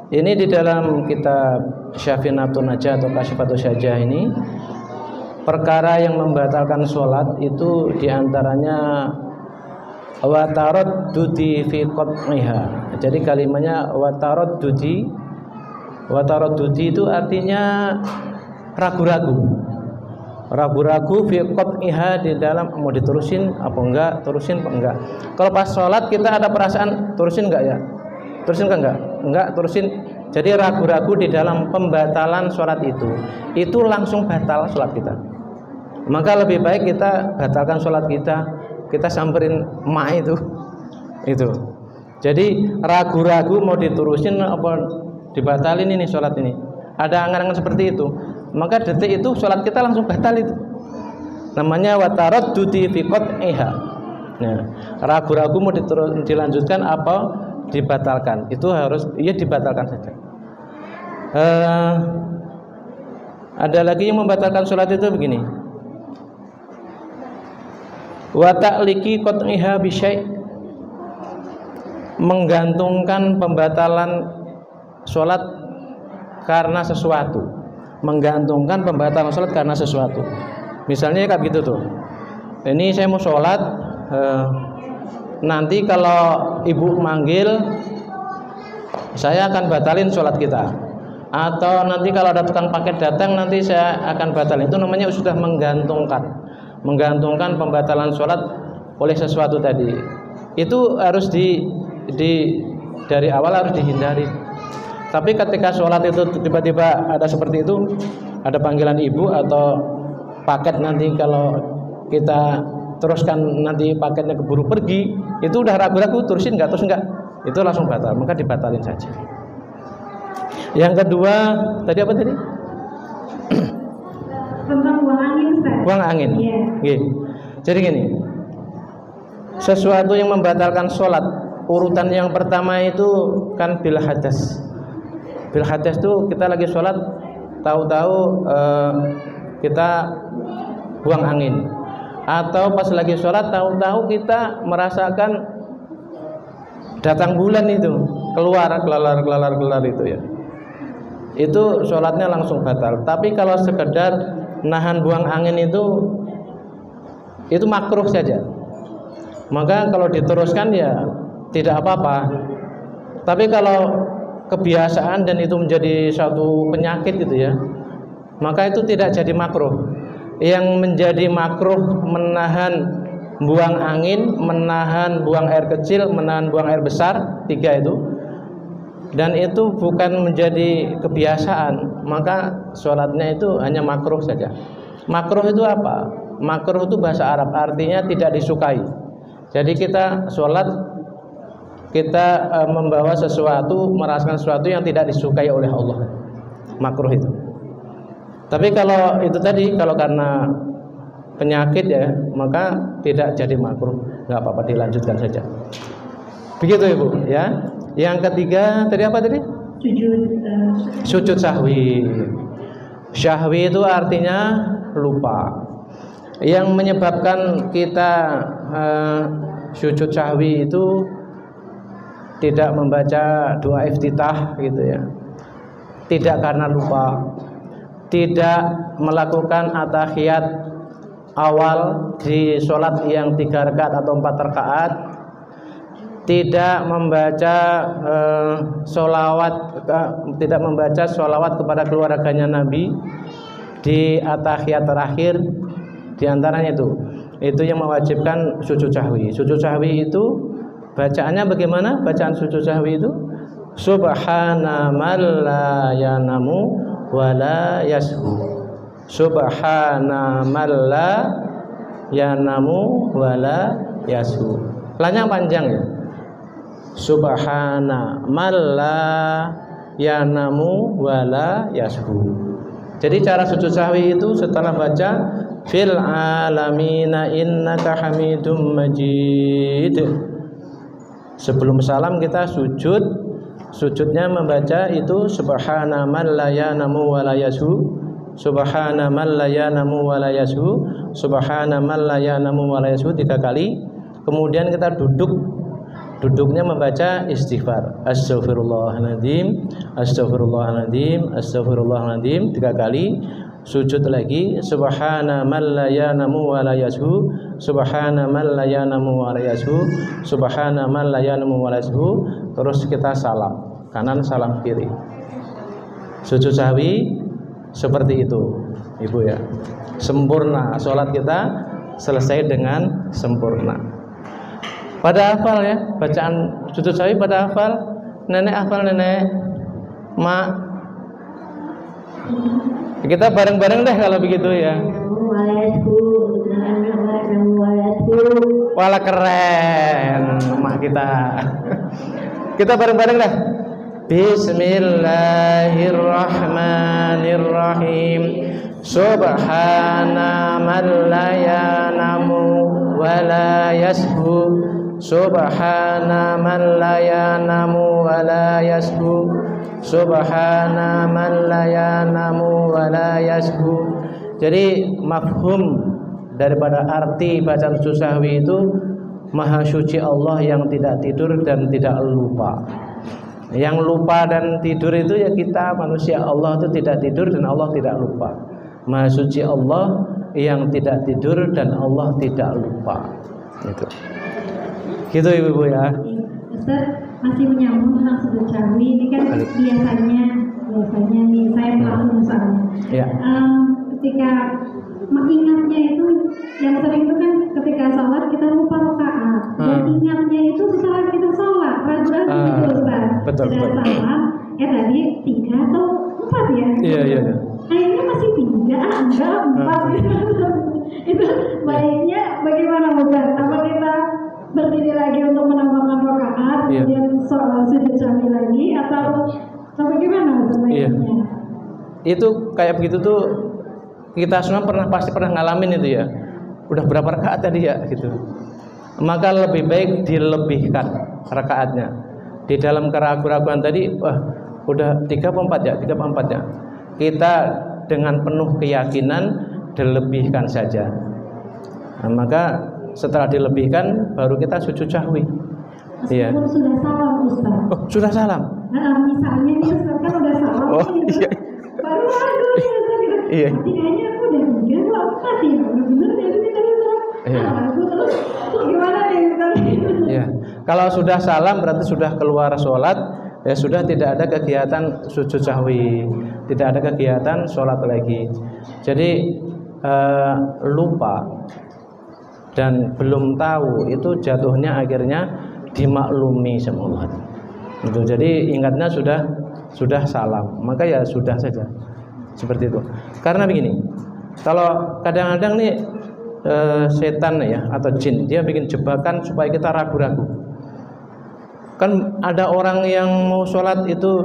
Ini di dalam kitab Syafinatun Najah atau Kasyifatus Syajah ini, perkara yang membatalkan sholat itu diantaranya wa taraddudi fi qat'iha. Jadi kalimatnya wa taraddudi itu artinya ragu-ragu fi qat'iha, di dalam mau diterusin apa enggak, terusin apa enggak. Kalau pas sholat kita ada perasaan terusin enggak ya, terusin enggak terusin. Jadi ragu-ragu di dalam pembatalan sholat itu langsung batal sholat kita. Maka lebih baik kita batalkan sholat kita samperin emak itu. Jadi ragu-ragu mau diterusin apa dibatalin ini sholat ini, ada angan-angan seperti itu, maka detik itu sholat kita langsung batal itu. Namanya wa taraddudi fi qat'iha. Nah, ragu-ragu mau dilanjutkan apa dibatalkan, itu harus dibatalkan saja. Ada lagi yang membatalkan sholat itu begini, wa ta'liqi qat'iha bi syai', menggantungkan pembatalan sholat karena sesuatu. Menggantungkan pembatalan sholat karena sesuatu. Misalnya kayak gitu tuh. Ini saya mau sholat, nanti kalau ibu manggil, saya akan batalin sholat kita. Atau nanti kalau ada tukang paket datang, nanti saya akan batalin. Itu namanya sudah menggantungkan pembatalan sholat oleh sesuatu tadi. Itu harus dari awal harus dihindari. Tapi ketika sholat itu tiba-tiba ada seperti itu, ada panggilan ibu atau paket, nanti kalau kita teruskan nanti paketnya keburu pergi, itu udah ragu-ragu terusin nggak, terus enggak, itu langsung batal, maka dibatalin saja. Yang kedua tadi apa tadi? Tentang buang angin, Ustaz. Buang angin. Yeah. Jadi gini, sesuatu yang membatalkan sholat, urutan yang pertama itu kan bil hadas. Bil hadas itu kita lagi sholat, tahu-tahu kita buang angin, atau pas lagi sholat tahu-tahu kita merasakan datang bulan itu keluar kelar itu ya, itu sholatnya langsung batal. Tapi kalau sekedar nahan buang angin itu makruh saja, maka kalau diteruskan ya tidak apa-apa. Tapi kalau kebiasaan dan itu menjadi suatu penyakit gitu ya, maka itu tidak jadi makruh. Yang menjadi makruh menahan buang angin, menahan buang air kecil, menahan buang air besar, 3 itu. Dan itu bukan menjadi kebiasaan, maka sholatnya itu hanya makruh saja. Makruh itu apa? Makruh itu bahasa Arab, artinya tidak disukai. Jadi kita sholat, kita membawa sesuatu, merasakan sesuatu yang tidak disukai oleh Allah. Makruh itu. Tapi kalau itu tadi, kalau karena penyakit ya, maka tidak jadi makruh, nggak apa-apa, dilanjutkan saja. Begitu Ibu ya. Yang ketiga tadi apa tadi? Sujud sahwi. Sahwi itu artinya lupa. Yang menyebabkan kita sujud sahwi itu tidak membaca doa iftitah gitu ya. Tidak karena lupa, tidak melakukan at-tahiyat awal di sholat yang 3 rakaat atau 4 rakaat, tidak membaca sholawat kepada keluarganya Nabi di at-tahiyat terakhir. Di antaranya itu yang mewajibkan sujud sahwi. Sujud sahwi itu bacaannya bagaimana? Bacaan sujud sahwi itu Subhana man la yanamu wa la yashu. Subhana man la yanamu wa la yashu. Lanya panjang ya. Subhana man la yanamu wa la yashu. Jadi cara sujud sahwi itu setelah baca fil alamina innaka hamidum majid. Sebelum salam kita sujud. Sujudnya membaca itu subhana man la yanamu wa la yashu, subhana man la yanamu wa la yashu, subhana man la yanamu wa la yashu 3 kali. Kemudian kita duduknya membaca istighfar, astaghfirullahaladzim, astaghfirullahaladzim, astaghfirullahaladzim 3 kali. Sujud lagi subhana man la yanamu wa la yashu, subhana man la yanamu wa la yashu, subhana man la yanamu wa la yashu. Terus kita salam kanan, salam kiri. Sujud sahwi seperti itu Ibu ya. Sempurna, sholat kita selesai dengan sempurna. Pada hafal ya, bacaan sujud sahwi pada hafal. Nenek hafal nenek, mak. Kita bareng-bareng deh kalau begitu ya. Wala keren mak kita. Kita bareng-bareng dah. Bismillahirrahmanirrahim. Subhana man la yanamu wa la yashu. Subhana man la yanamu wa la yashu. Subhana man la yanamu wa la yashu. Jadi mafhum daripada arti bacaan sujud sahwi itu Maha suci Allah yang tidak tidur dan tidak lupa. Yang lupa dan tidur itu ya kita manusia. Allah itu tidak tidur dan Allah tidak lupa. Maha suci Allah yang tidak tidur dan Allah tidak lupa. Itu. Gitu Ibu ya. Ustaz, masih menyambung tentang sujud sahwi. Ini kan biasanya nih saya pelaku misalnya. Ya. Ketika mengingatnya itu yang sering itu kan ketika sholat kita lupa rakaat dan ingatnya itu setelah kita sholat ragu-ragu gitu Ustaz. Betul. Salam tadi 3 atau 4 ya? Iya. Kayaknya masih 3, enggak 4 gitu. Itu baiknya bagaimana Ustaz? Apa kita berdiri lagi untuk menambahkan rakaat kemudian sujud sahwi lagi atau bagaimana Ustaz baiknya? Itu kayak begitu tuh kita semua pasti pernah ngalamin itu ya. Udah berapa rakaat tadi ya gitu. Maka lebih baik dilebihkan rakaatnya. Di dalam keraguan-keraguan tadi, udah 3 atau 4 ya? 3 atau 4 ya. Kita dengan penuh keyakinan dilebihkan saja. Nah, maka setelah dilebihkan baru kita sujud sahwi. Iya. Sudah salam Ustaz. Oh, sudah salam. Nah, misalnya nih Ustaz kan udah salam. Oh, iya. Baru ragu nih Ustaz gitu. Iya. Kayaknya aku udah 3 atau 4 ya. Benar ya ini tadi Ustaz. Iya. Terus gimana nih Ustaz? Iya. Kalau sudah salam berarti sudah keluar sholat, ya sudah tidak ada kegiatan sujud sahwi, tidak ada kegiatan sholat lagi. Jadi lupa dan belum tahu, itu jatuhnya akhirnya dimaklumi sama Allah. Itu jadi ingatnya sudah salam, maka ya sudah saja seperti itu. Karena begini, kalau kadang-kadang nih setan ya atau jin dia bikin jebakan supaya kita ragu-ragu. Kan ada orang yang mau sholat itu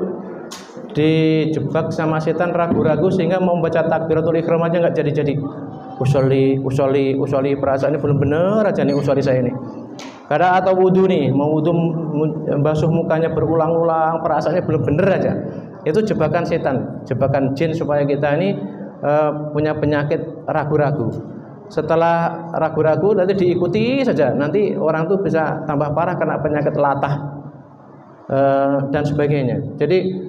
dijebak sama setan ragu-ragu sehingga mau baca takbiratul ihram aja nggak jadi. Usolli, perasaan ini belum bener aja nih usolli saya ini. Kadang atau wudhu nih, mau wudhu basuh mukanya berulang-ulang, perasaannya belum bener aja. Itu jebakan setan, jebakan jin supaya kita ini punya penyakit ragu-ragu. Setelah ragu-ragu nanti diikuti saja, nanti orang tuh bisa tambah parah kena penyakit latah dan sebagainya. Jadi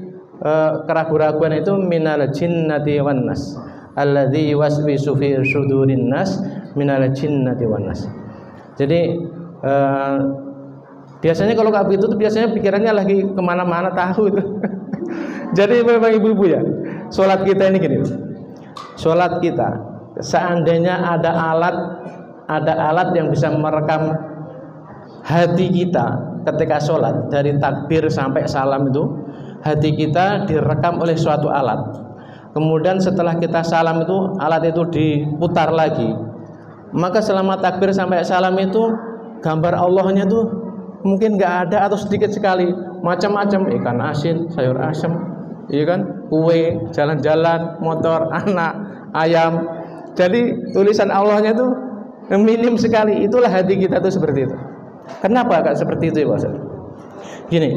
keraguan-raguan itu minal jinnati wan nas alladzi yuwaswisu fi sudurin nas minal jinnati wan nas. Jadi biasanya kalau kayak begitu tuh biasanya pikirannya lagi kemana-mana tahu itu. Jadi memang ibu-ibu ya, sholat kita ini gini, sholat kita seandainya ada alat yang bisa merekam hati kita ketika sholat dari takbir sampai salam itu, hati kita direkam oleh suatu alat. Kemudian setelah kita salam itu alat itu diputar lagi, maka selama takbir sampai salam itu gambar Allahnya tuh mungkin nggak ada atau sedikit sekali, macam-macam, ikan asin, sayur asem, iya kan, kue, jalan-jalan, motor, anak, ayam. Jadi tulisan Allahnya tuh minim sekali. Itulah hati kita tuh seperti itu. Kenapa kak seperti itu ya Pak? Gini,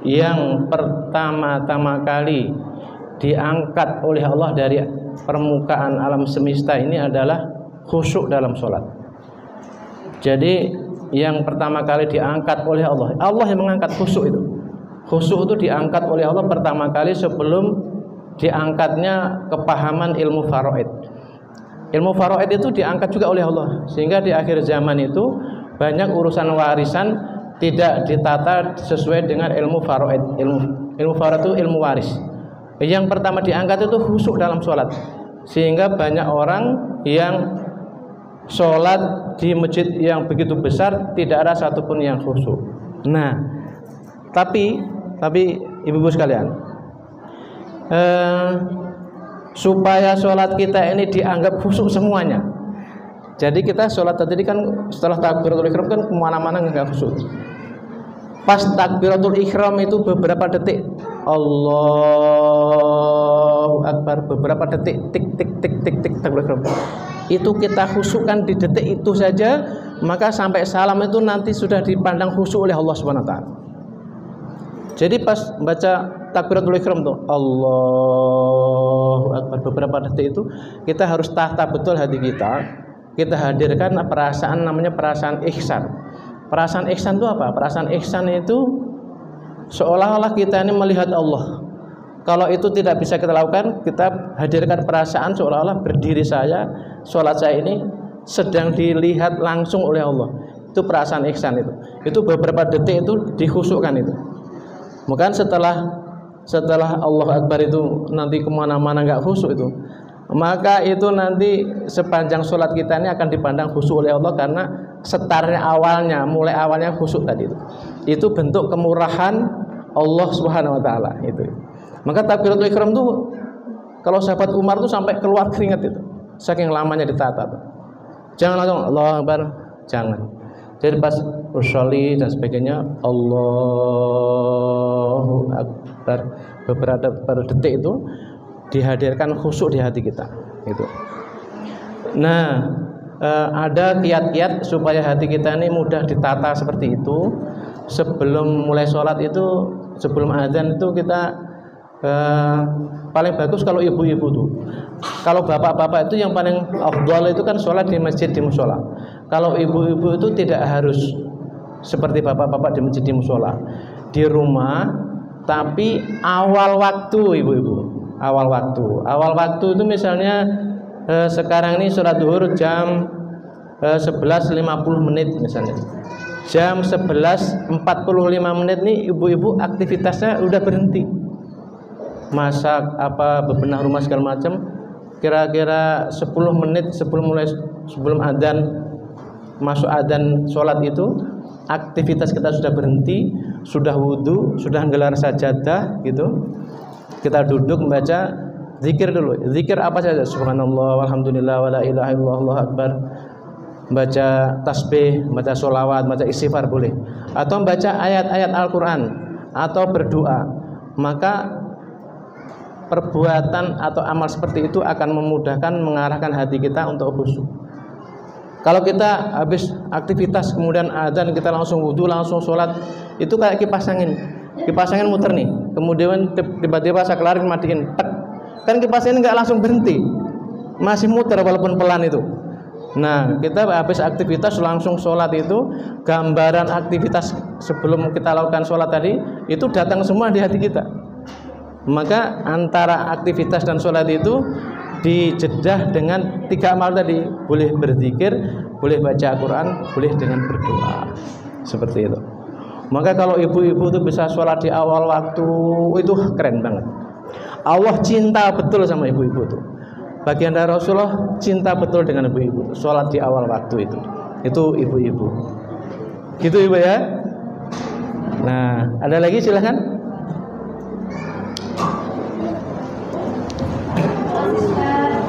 yang pertama-tama kali diangkat oleh Allah dari permukaan alam semesta ini adalah khusyuk dalam sholat. Jadi yang pertama kali diangkat oleh Allah yang mengangkat khusyuk itu. Khusyuk itu diangkat oleh Allah pertama kali sebelum diangkatnya kepahaman ilmu faraid. Ilmu faraid itu diangkat juga oleh Allah, sehingga di akhir zaman itu banyak urusan warisan tidak ditata sesuai dengan ilmu faraid. Ilmu faraid itu ilmu waris. Yang pertama diangkat itu khusyuk dalam sholat, sehingga banyak orang yang sholat di masjid yang begitu besar tidak ada satupun yang khusyuk. Nah, tapi ibu-ibu sekalian, supaya sholat kita ini dianggap khusyuk semuanya. Jadi kita sholat tadi kan setelah takbiratul ihram kan kemana-mana nggak khusyuk. Pas takbiratul ihram itu beberapa detik, Allahu Akbar, beberapa detik, tik takbiratul ihram. Itu kita khusyukkan di detik itu saja, maka sampai salam itu nanti sudah dipandang khusyuk oleh Allah Subhanahu wa taala. Jadi pas baca takbiratul ihram tuh Allahu Akbar beberapa detik itu kita harus tata betul hati kita. Kita hadirkan perasaan namanya perasaan ihsan. Perasaan ihsan itu apa? Perasaan ihsan itu seolah-olah kita ini melihat Allah. Kalau itu tidak bisa kita lakukan, kita hadirkan perasaan seolah-olah berdiri saya, sholat saya ini sedang dilihat langsung oleh Allah. Itu perasaan ihsan itu. Itu beberapa detik itu dikhusyukkan itu. Maka setelah Allah Akbar itu nanti kemana-mana nggak khusyuk itu, maka itu nanti sepanjang sholat kita ini akan dipandang khusyuk oleh Allah karena setarnya mulai awalnya khusyuk tadi itu bentuk kemurahan Allah Subhanahu Wa Taala itu. Maka takbiratul ihram tuh kalau sahabat Umar tuh sampai keluar keringat itu, saking lamanya ditata tuh. Jangan langsung Allahu Akbar, jangan. Jadi pas usolli dan sebagainya Allahu Akbar beberapa detik itu dihadirkan khusyuk di hati kita itu. Nah, ada kiat-kiat supaya hati kita ini mudah ditata seperti itu. Sebelum mulai sholat itu, sebelum azan itu kita paling bagus kalau ibu-ibu tuh. Kalau bapak-bapak itu yang paling afdal itu kan sholat di masjid di mushola. Kalau ibu-ibu itu tidak harus seperti bapak-bapak di masjid di mushola, di rumah, tapi awal waktu ibu-ibu. Awal waktu itu misalnya sekarang ini sholat duhur jam 11.50 menit misalnya. Jam 11.45 menit nih ibu-ibu aktivitasnya udah berhenti. Masak apa bebenah rumah segala macam kira-kira 10 menit sebelum adzan masuk adzan sholat itu, aktivitas kita sudah berhenti, sudah wudhu, sudah gelar sajadah gitu, kita duduk membaca zikir dulu. Zikir apa saja? Subhanallah, walhamdulillah, wala ilaha illallah, Allahu akbar. Baca tasbih, baca sholawat, baca istighfar boleh, atau baca ayat-ayat Al-Quran, atau berdoa. Maka perbuatan atau amal seperti itu akan memudahkan mengarahkan hati kita untuk khusyuk. Kalau kita habis aktivitas kemudian adzan kita langsung wudu, langsung sholat, itu kayak kipas angin muter nih, kemudian tiba-tiba saya kelarin matiin, tek. Kan kipas angin nggak langsung berhenti, masih muter walaupun pelan itu. Nah, kita habis aktivitas langsung sholat itu, gambaran aktivitas sebelum kita lakukan sholat tadi itu datang semua di hati kita. Maka antara aktivitas dan sholat itu dijedah dengan 3 amal tadi. Boleh berzikir, boleh baca Al-Quran, boleh dengan berdoa. Seperti itu. Maka kalau ibu-ibu itu bisa sholat di awal waktu, itu keren banget. Allah cinta betul sama ibu-ibu itu. Bagian dari Rasulullah cinta betul dengan ibu-ibu. Sholat di awal waktu itu ibu-ibu. Gitu ibu ya. Nah, ada lagi silahkan.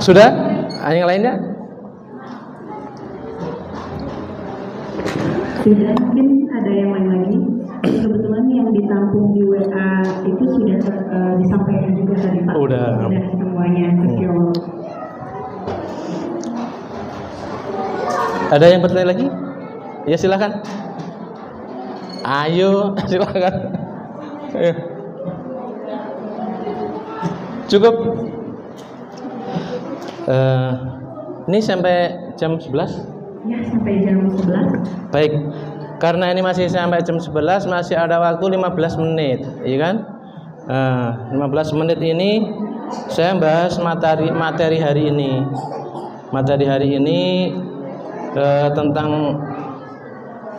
Sudah? Yang lainnya? Sudah, mungkin ada yang lain lagi. Kebetulan yang ditampung di WA itu sudah disampaikan juga tadi Pak. Udah semuanya. Ada yang bertanya lagi? Ya silakan. Ayo, silakan. Ayo. Cukup. Ini sampai jam 11? Ya, sampai jam 11. Baik. Karena ini masih sampai jam 11, masih ada waktu 15 menit, iya kan? 15 menit ini saya bahas materi hari ini. Materi hari ini tentang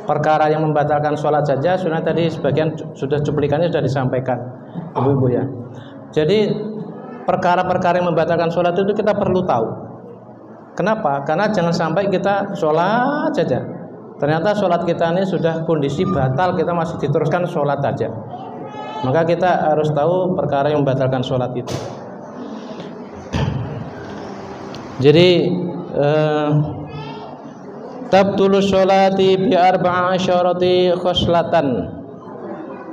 perkara yang membatalkan sholat saja. Sudah tadi sebagian sudah cuplikannya sudah disampaikan, ibu-ibu ya. Jadi perkara-perkara yang membatalkan sholat itu kita perlu tahu. Kenapa? Karena jangan sampai kita sholat saja, ternyata sholat kita ini sudah kondisi batal, kita masih diteruskan sholat saja. Maka kita harus tahu perkara yang membatalkan sholat itu. Jadi tabtulu sholati bi arba'asyarati khoslatan.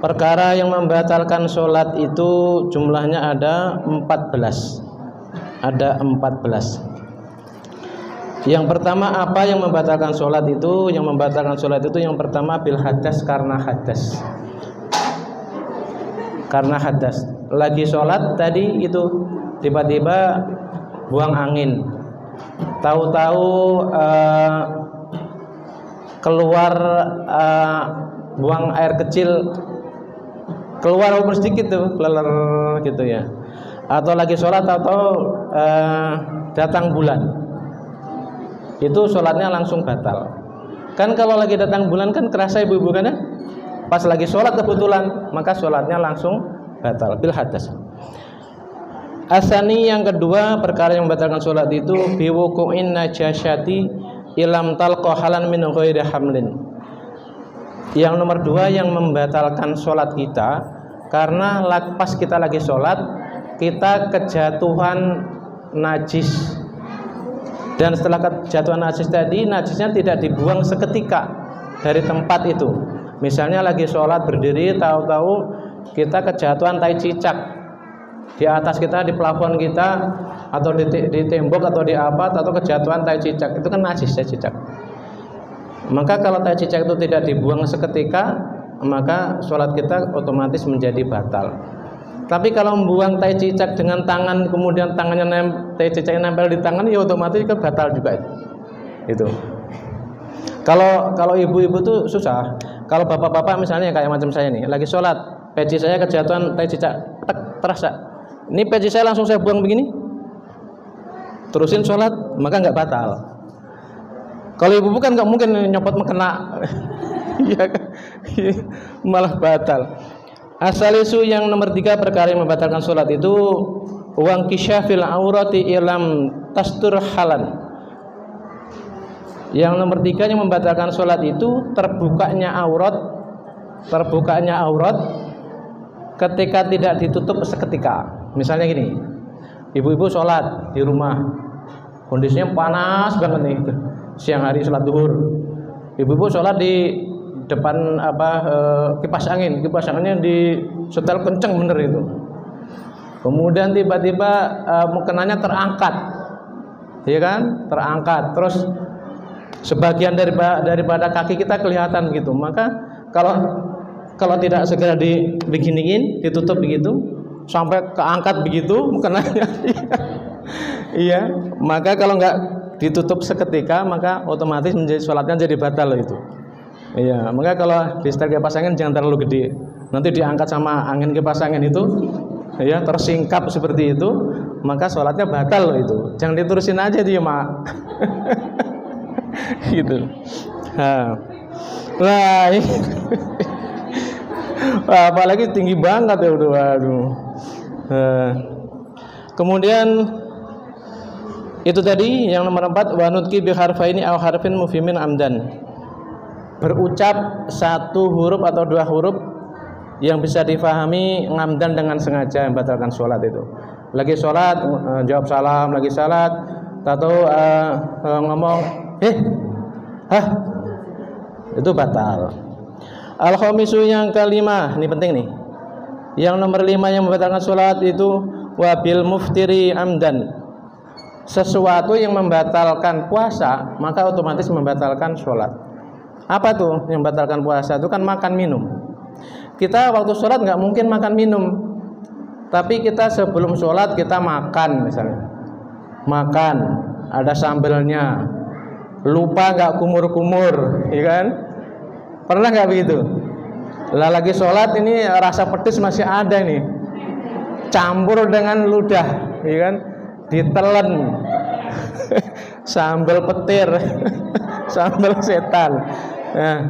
Perkara yang membatalkan sholat itu jumlahnya ada 14. Ada 14. Yang pertama, apa yang membatalkan sholat itu? Yang membatalkan sholat itu yang pertama bil hadas, karena hadas. Karena hadas. Lagi sholat tadi itu tiba-tiba buang angin. Tahu-tahu keluar buang air kecil, keluar walaupun sedikit tuh, leler gitu ya. Atau lagi sholat atau datang bulan, itu sholatnya langsung batal. Kan kalau lagi datang bulan kan kerasa ibu-ibu kan ya. Pas lagi sholat kebetulan, maka sholatnya langsung batal bil hadas. Asani yang kedua, perkara yang membatalkan sholat itu biwuku'in najasyati ilam talqa halan min ghairi hamlin. Yang nomor 2 yang membatalkan sholat kita karena pas kita lagi sholat kita kejatuhan najis, dan setelah kejatuhan najis tadi, najisnya tidak dibuang seketika dari tempat itu. Misalnya lagi sholat berdiri, tahu-tahu kita kejatuhan tai cicak di atas kita, di plafon kita, atau di tembok atau di apa, atau kejatuhan tai cicak, itu kan najis ya cicak. Maka kalau tai cicak itu tidak dibuang seketika, maka sholat kita otomatis menjadi batal. Tapi kalau membuang tai cicak dengan tangan, kemudian tangannya tai cicaknya nempel di tangan, ya otomatis kan batal juga itu. Kalau ibu-ibu tuh susah. Kalau bapak-bapak misalnya kayak macam saya nih, lagi sholat, peci saya kejatuhan tai cicak, terasa. Ini peci saya langsung saya buang begini, terusin sholat, maka nggak batal. Kalau ibu bukan nggak mungkin nyopot mengena, malah batal. Asalisu yang nomor 3 perkara yang membatalkan sholat itu wang kisyafil aurati ilam tastur halan. Yang nomor 3 yang membatalkan sholat itu terbukanya aurat ketika tidak ditutup seketika. Misalnya gini, ibu-ibu sholat di rumah, kondisinya panas banget nih, siang hari sholat duhur. Ibu-ibu sholat di depan kipas anginnya di setel kenceng bener itu. Kemudian tiba-tiba mukenanya terangkat, ya kan? Terangkat. Terus sebagian daripada kaki kita kelihatan gitu. Maka kalau tidak segera dibeginiin, ditutup begitu, sampai keangkat begitu mukenanya, iya. Maka kalau nggak ditutup seketika, maka otomatis sholatnya jadi batal itu. Iya, maka kalau di setel kipas angin jangan terlalu gede. Nanti diangkat sama angin kipas angin itu, ya tersingkap seperti itu, maka sholatnya batal itu. Jangan diterusin aja dia, Mak. Gitu. Nah, apalagi tinggi banget ya udah, waduh. Kemudian itu tadi yang nomor 4, wa nutqi bi harfaini aw harfin mufhimin amdan. Berucap satu huruf atau 2 huruf yang bisa difahami ngamdan dengan sengaja membatalkan sholat itu. Lagi sholat jawab salam, lagi sholat atau ngomong itu batal. Al-khamisu yang kelima, ini penting nih. Yang nomor 5 yang membatalkan sholat itu wabil muftiri amdan. Sesuatu yang membatalkan puasa maka otomatis membatalkan sholat. Apa tuh yang membatalkan puasa? Itu kan makan minum. Kita waktu sholat nggak mungkin makan minum, tapi kita sebelum sholat kita makan, misalnya makan ada sambelnya, lupa nggak kumur-kumur, ya kan? Pernah nggak begitu? Lah lagi sholat ini rasa pedes masih ada nih, campur dengan ludah, ya kan? Ditelen sambal petir, sambal setan. Nah,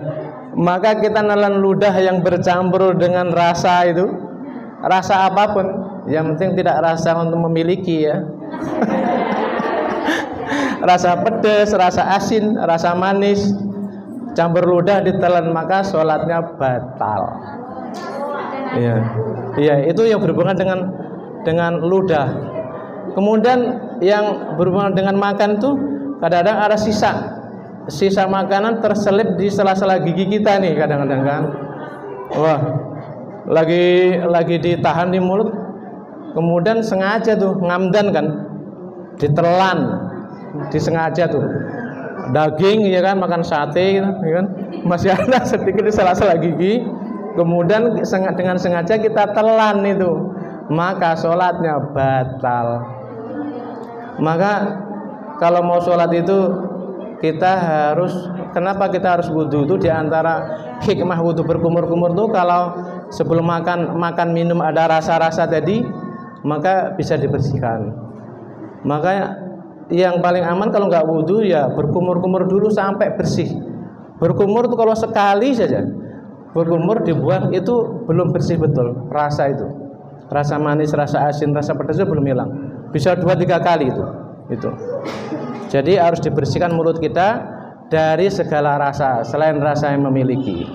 maka kita nelan ludah yang bercampur dengan rasa itu, rasa apapun, yang penting tidak rasa untuk memiliki, ya. Rasa pedas, rasa asin, rasa manis, campur ludah ditelan, maka sholatnya batal. Iya, iya, itu yang berhubungan dengan ludah. Kemudian yang berhubungan dengan makan tuh kadang-kadang ada sisa makanan terselip di sela-sela gigi kita nih kadang-kadang kan. Wah, lagi ditahan di mulut, kemudian sengaja tuh ngamdan kan, ditelan, disengaja tuh daging, ya kan, makan sate gitu, ya kan, masih ada sedikit di sela-sela gigi, kemudian dengan sengaja kita telan itu, maka sholatnya batal. Maka kalau mau sholat itu kita harus, kenapa kita harus wudhu itu? Diantara hikmah wudhu berkumur-kumur tuh, kalau sebelum makan minum ada rasa-rasa tadi, maka bisa dibersihkan. Maka yang paling aman kalau nggak wudhu ya berkumur-kumur dulu sampai bersih. Berkumur tuh kalau sekali saja berkumur dibuang itu belum bersih betul rasa itu. Rasa manis, rasa asin, rasa pedas itu belum hilang. Bisa 2-3 kali itu. Jadi harus dibersihkan mulut kita dari segala rasa selain rasa yang memiliki.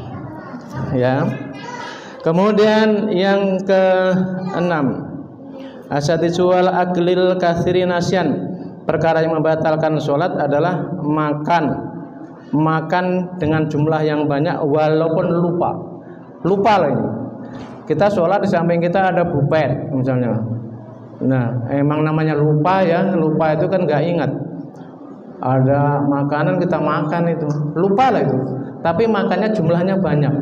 Ya. Kemudian yang ke-6, asatijual aklil katsiri nasyan. Perkara yang membatalkan sholat adalah makan dengan jumlah yang banyak walaupun lupa lah ini. Kita sholat di samping kita ada bupet misalnya. Nah, emang namanya lupa, ya, lupa itu kan nggak ingat. Ada makanan kita makan itu, lupa lah itu. Tapi makannya jumlahnya banyak,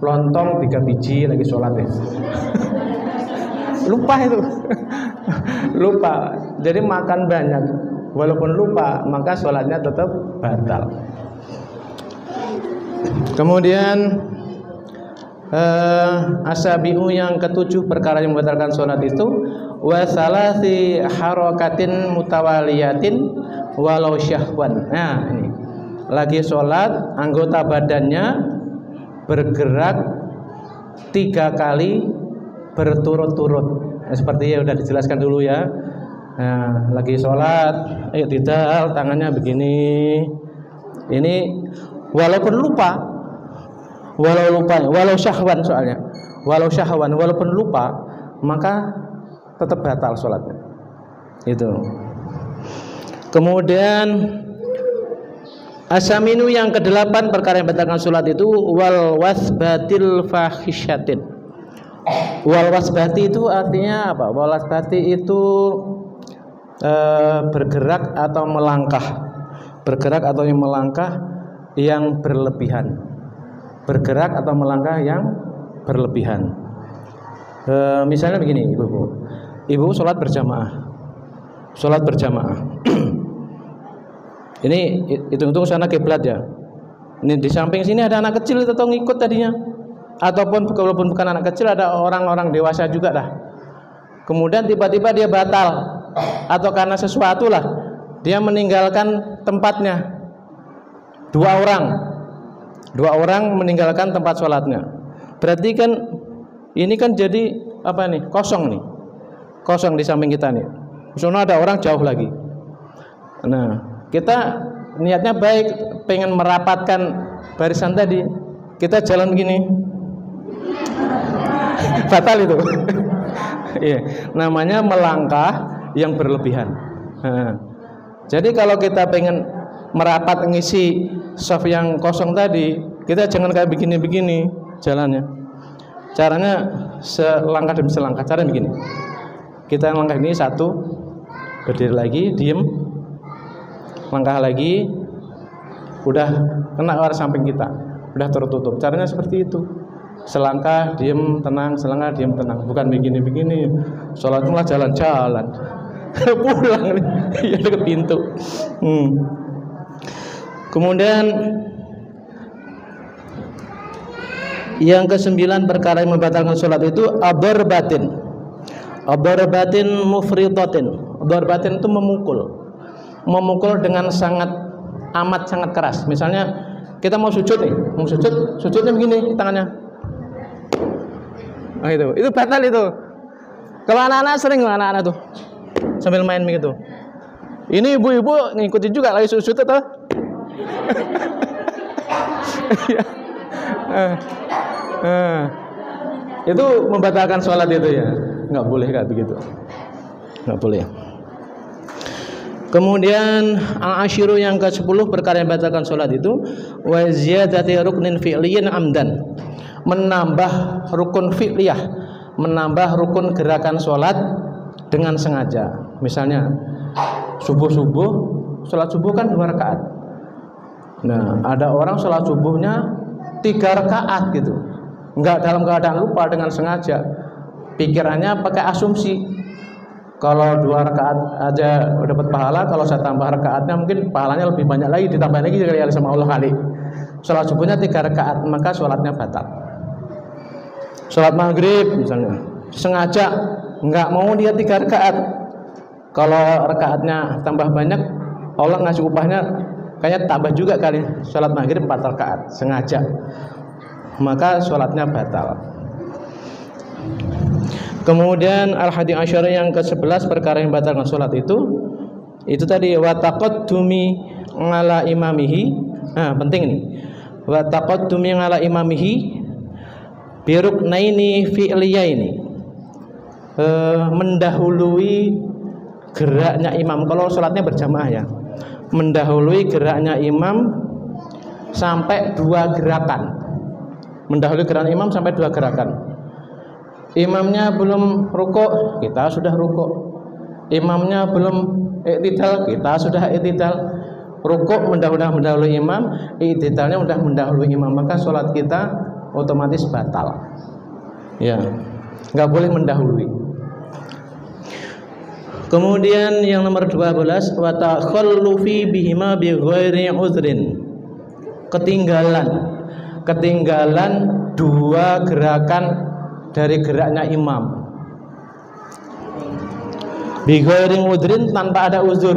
lontong 3 biji lagi sholat ya. Lupa itu, lupa. Jadi makan banyak, walaupun lupa, maka sholatnya tetap batal. Kemudian asabiu yang ke-7 perkara yang membatalkan sholat itu wasalasi harokatin mutawaliyatin walau syahwan. Nah ini lagi sholat, anggota badannya bergerak 3 kali berturut-turut. Seperti ya udah dijelaskan dulu ya. Nah, lagi sholat, i'tidal, tangannya begini. Ini walaupun lupa, walau syahwan soalnya, walaupun lupa, maka tetap batal sholatnya. Itu. Kemudian asaminu yang ke-8 perkara yang batalkan sholat itu wal wasbatil fahisyatin. Wal wasbati itu artinya apa? Wal wasbati itu bergerak atau melangkah yang berlebihan. Bergerak atau melangkah yang berlebihan. Misalnya begini, ibu sholat berjamaah. Ini hitung-hitung sana kiblat ya. Ini di samping sini ada anak kecil atau ngikut tadinya, ataupun walaupun bukan anak kecil ada orang-orang dewasa juga dah. Kemudian tiba-tiba dia batal atau karena sesuatu lah dia meninggalkan tempatnya. Dua orang meninggalkan tempat sholatnya. Berarti kan ini kan jadi apa nih? Kosong di samping kita nih. Soalnya ada orang jauh lagi. Nah, kita niatnya baik, pengen merapatkan barisan tadi. Kita jalan begini. Batal itu. Iya, namanya melangkah yang berlebihan. Nah, jadi kalau kita pengen merapat ngisi shaf yang kosong tadi, kita jangan kayak begini-begini jalannya. Caranya selangkah demi selangkah. Caranya begini. Kita langkah ini satu, berdiri lagi, diem, langkah lagi, udah kena arah samping kita, udah tertutup. Caranya seperti itu. Selangkah, diem, tenang, selangkah, diem, tenang. Bukan begini-begini. Sholat malah jalan-jalan. Pulang nih, ya deket pintu. Kemudian yang ke-9 perkara yang membatalkan sholat itu ad-darbatin mufridatin. Ad-darbatin itu memukul dengan amat sangat keras. Misalnya kita mau sujud nih, sujudnya begini tangannya. Nah, itu batal itu. Kalau anak-anak sering anak-anak tuh sambil main begitu. Ini ibu-ibu ngikutin juga lagi sujud tuh. Itu membatalkan sholat itu ya. Nggak boleh kayak begitu. Nggak boleh. Kemudian al-ashiru yang ke-10 perkara yang membatalkan sholat itu wa ziyadati ruknin fi'liyin amdan. Menambah rukun fi'liyah, menambah rukun gerakan sholat dengan sengaja. Misalnya sholat subuh kan 2 rakaat. Nah, ada orang sholat subuhnya 3 rakaat gitu. Enggak dalam keadaan lupa, dengan sengaja. Pikirannya pakai asumsi. Kalau 2 rakaat aja dapat pahala, kalau saya tambah rakaatnya mungkin pahalanya lebih banyak lagi, ditambah lagi kali sama Allah kali. Sholat subuhnya 3 rakaat, maka sholatnya batal. Sholat maghrib misalnya, sengaja nggak mau dia 3 rakaat. Kalau rakaatnya tambah banyak, Allah ngasih upahnya kayaknya tambah juga kali. Sholat maghrib 4 rakaat, sengaja, maka sholatnya batal. Kemudian al-hadi asyara yang ke-11 perkara yang batalkan sholat itu tadi wa taqaddumi ala imamihi. Nah, penting nih. Wa taqaddumi ala imamihi bi ruknaini fi'liyaini. Mendahului geraknya imam kalau sholatnya berjamaah ya. Mendahului geraknya imam sampai 2 gerakan. Mendahului gerakan imam sampai 2 gerakan. Imamnya belum rukuk, kita sudah rukuk. Imamnya belum i'tidal, kita sudah i'tidal. Rukuk mendahului imam, i'tidalnya sudah mendahului imam, maka sholat kita otomatis batal. Ya, nggak boleh mendahului. Kemudian yang nomor 12 wa takhallufi bihima bi ghairi udhrin. Ketinggalan 2 gerakan dari geraknya imam. Bi ghairi udhrin, tanpa ada uzur.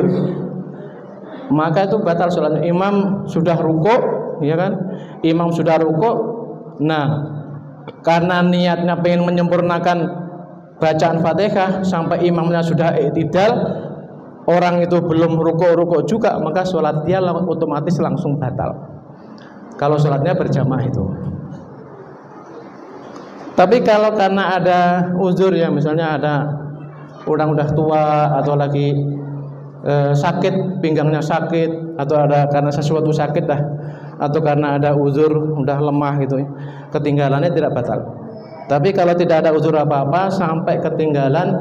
Maka itu batal sholatnya. Imam sudah rukuk, ya kan? Imam sudah rukuk. Nah, karena niatnya pengen menyempurnakan bacaan Fatihah sampai imamnya sudah i'tidal, orang itu belum rukuk juga, maka sholat dia otomatis langsung batal kalau sholatnya berjamaah itu. Tapi kalau karena ada uzur ya, misalnya ada orang udah tua atau lagi sakit, pinggangnya sakit, atau ada karena sesuatu sakit dah, atau karena ada uzur udah lemah gitu, ketinggalannya tidak batal. Tapi kalau tidak ada uzur apa-apa sampai ketinggalan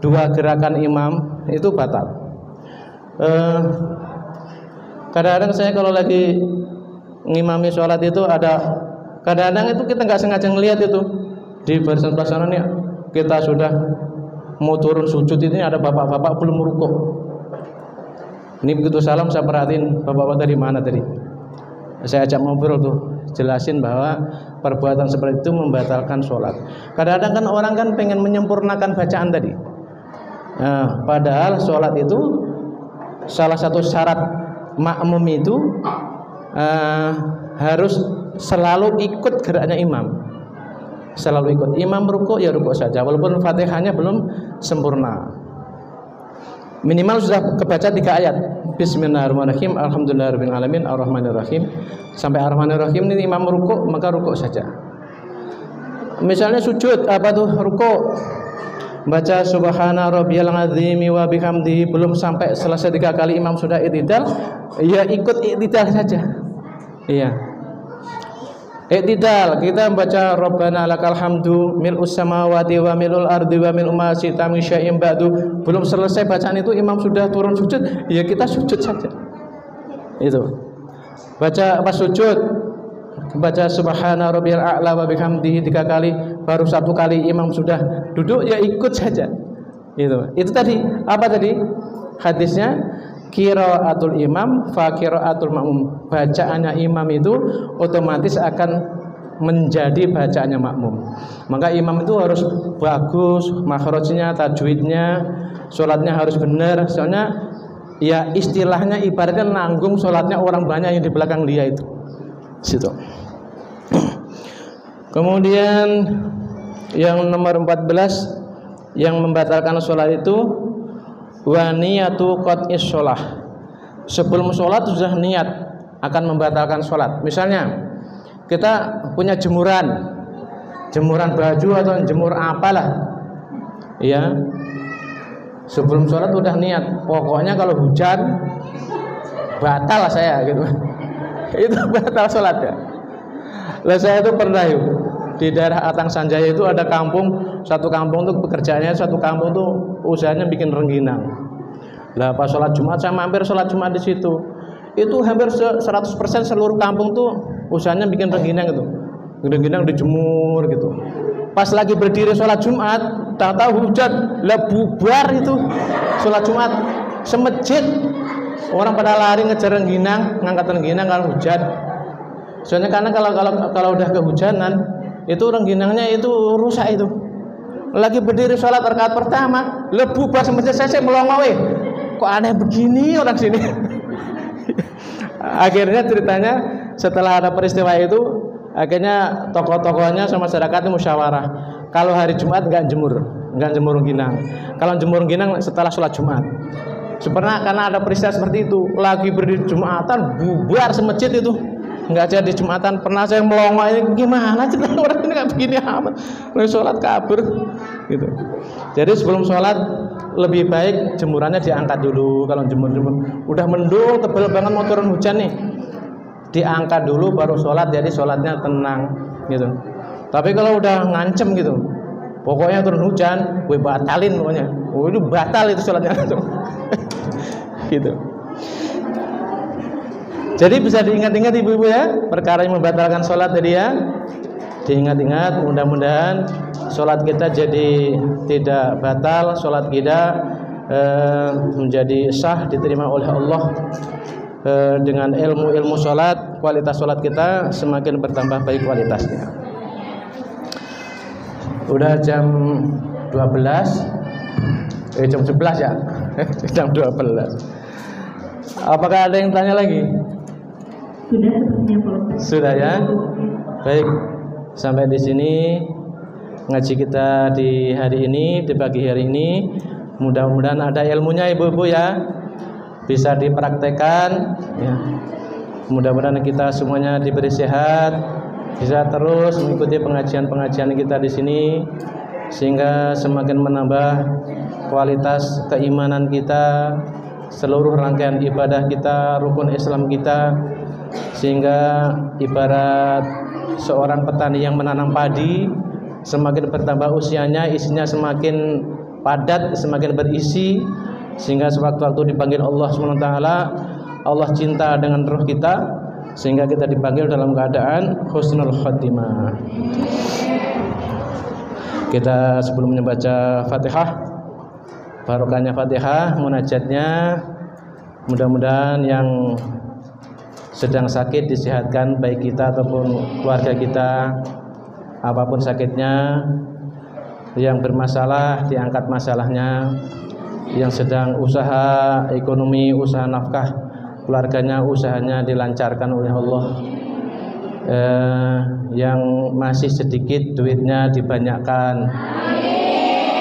2 gerakan imam itu batal. Kadang-kadang saya kalau lagi ngimami sholat itu ada, kadang-kadang itu kita nggak sengaja ngelihat itu di barisan pelaksanaan ya, kita sudah mau turun sujud ini ada bapak-bapak belum rukuk. Ini begitu salam saya perhatiin, bapak-bapak dari mana tadi? Saya ajak ngobrol tuh, jelasin bahwa perbuatan seperti itu membatalkan sholat. Kadang-kadang kan orang kan pengen menyempurnakan bacaan tadi. Nah, padahal sholat itu salah satu syarat makmum itu harus selalu ikut geraknya imam. Selalu ikut. Imam rukuk ya rukuk saja, walaupun Fatihahnya belum sempurna. Minimal sudah kebaca 3 ayat. Bismillahirrahmanirrahim, alhamdulillahirabbil alamin, arrahmanirrahim. Sampai arrahmanirrahim ini imam rukuk, maka rukuk saja. Misalnya sujud, apa tuh rukuk, baca subhana rabbiyal azimi wa bihamdihi, belum sampai selesai 3 kali imam sudah i'tidal, ya ikut i'tidal saja. Iya. I'tidal, kita baca Rabbana lakal hamdu mil'us samawati wa mil'ul ardi wa mil'u ma syi'ta min syai'in ba'du, belum selesai bacaan itu imam sudah turun sujud, ya kita sujud saja. Itu. Baca pas sujud, baca subhana rabbiyal a'la wa bihamdihi 3 kali, baru 1 kali imam sudah duduk, ya ikut saja. Itu tadi apa tadi? Hadisnya qiraatul imam fa qiraatul makmum. Bacaannya imam itu otomatis akan menjadi bacaannya makmum. Maka imam itu harus bagus makhrajnya, tajwidnya, sholatnya harus benar. Soalnya ya istilahnya ibaratnya nanggung sholatnya orang banyak yang di belakang dia itu. Situ. Kemudian yang nomor 14 yang membatalkan sholat itu wa niyatu qat'is sholah. Sebelum sholat sudah niat akan membatalkan sholat. Misalnya kita punya jemuran baju atau jemur apalah, ya. Sebelum sholat udah niat, pokoknya kalau hujan batal lah saya gitu. Itu batal sholatnya. Lah saya itu pernah yuk di daerah Atang Sanjaya itu ada satu kampung tuh pekerjaannya, satu kampung tuh usahanya bikin rengginang. Lah pas sholat Jumat saya mampir sholat Jumat di situ. Itu hampir 100% seluruh kampung tuh usahanya bikin rengginang gitu. Rengginang dijemur gitu. Pas lagi berdiri sholat Jumat, tahu hujan, lah bubar itu sholat Jumat semejit. Orang pada lari ngejar rengginang, ngangkat rengginang kalau hujan. Soalnya karena kalau udah kehujanan itu rengginangnya itu rusak itu. Lagi berdiri sholat rakaat pertama, lebu pas semejit saya melongo, kok aneh begini orang sini. Akhirnya ceritanya setelah ada peristiwa itu, akhirnya tokoh-tokohnya sama masyarakat itu musyawarah. Kalau hari Jumat nggak jemur rengginang. Kalau jemur rengginang setelah sholat Jumat. Pernah karena ada peristiwa seperti itu, lagi berdiri Jumatan bubar semejit itu. Nggak jadi Jumatan, pernah saya melongo, ini gimana cerita orang ini nggak begini amat, sholat kabur gitu. Jadi sebelum sholat lebih baik jemurannya diangkat dulu. Kalau jemur udah mendung tebel banget mau turun hujan nih, diangkat dulu baru sholat, jadi sholatnya tenang gitu. Tapi kalau udah ngancem gitu, pokoknya turun hujan gue batalin pokoknya, itu batal itu sholatnya gitu. Jadi bisa diingat-ingat ibu-ibu ya, perkara yang membatalkan sholat tadi ya, diingat-ingat. Mudah-mudahan sholat kita jadi tidak batal, sholat kita menjadi sah, diterima oleh Allah. Dengan ilmu sholat, kualitas sholat kita semakin bertambah baik kualitasnya. Udah jam 12, jam 11 ya, jam 12. Apakah ada yang tanya lagi? Sudah sepertinya Pak. Sudah ya. Baik, sampai di sini ngaji kita di hari ini, di pagi hari ini. Mudah-mudahan ada ilmunya ibu-ibu ya, bisa dipraktekkan ya. Mudah-mudahan kita semuanya diberi sehat, bisa terus mengikuti pengajian-pengajian kita di sini, sehingga semakin menambah kualitas keimanan kita, seluruh rangkaian ibadah kita, rukun Islam kita, sehingga ibarat seorang petani yang menanam padi, semakin bertambah usianya, isinya semakin padat, semakin berisi, sehingga sewaktu-waktu dipanggil Allah SWT, Allah cinta dengan roh kita, sehingga kita dipanggil dalam keadaan husnul khatimah. Kita sebelum membaca Fatihah, barokahnya Fatihah, munajatnya, mudah-mudahan yang sedang sakit disehatkan, baik kita ataupun keluarga kita, apapun sakitnya. Yang bermasalah diangkat masalahnya, yang sedang usaha ekonomi, usaha nafkah keluarganya, usahanya dilancarkan oleh Allah. Yang masih sedikit duitnya dibanyakkan,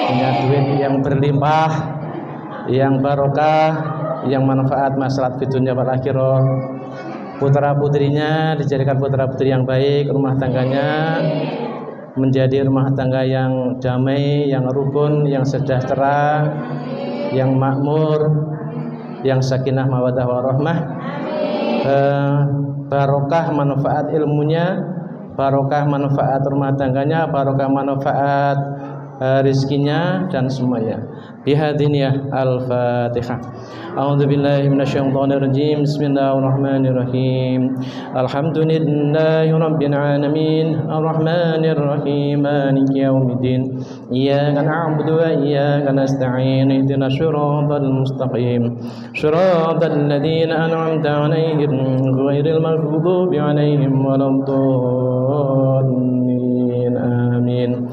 punya duit yang berlimpah, yang barokah, yang manfaat maslahat fid dunya wal akhirah. Putra putrinya dijadikan putra putri yang baik, rumah tangganya menjadi rumah tangga yang damai, yang rukun, yang sejahtera, yang makmur, yang sakinah mawaddah warahmah. Barokah manfaat ilmunya, barokah manfaat rumah tangganya, barokah manfaat rizkinya dan semuanya. Bihadiniyah al-Fatihah. A'udzu billahi minasyaitonir rajim. Bismillahirrahmanirrahim. Alhamdulillahi rabbil alamin. Arrahmanir rahim. Maliki yaumiddin. Iyyaka na'budu wa iyyaka nasta'in. Ihdinas siratal mustaqim. Shiratal ladzina an'amta 'alaihim ghairil maghdubi 'alaihim waladdallin. Amin.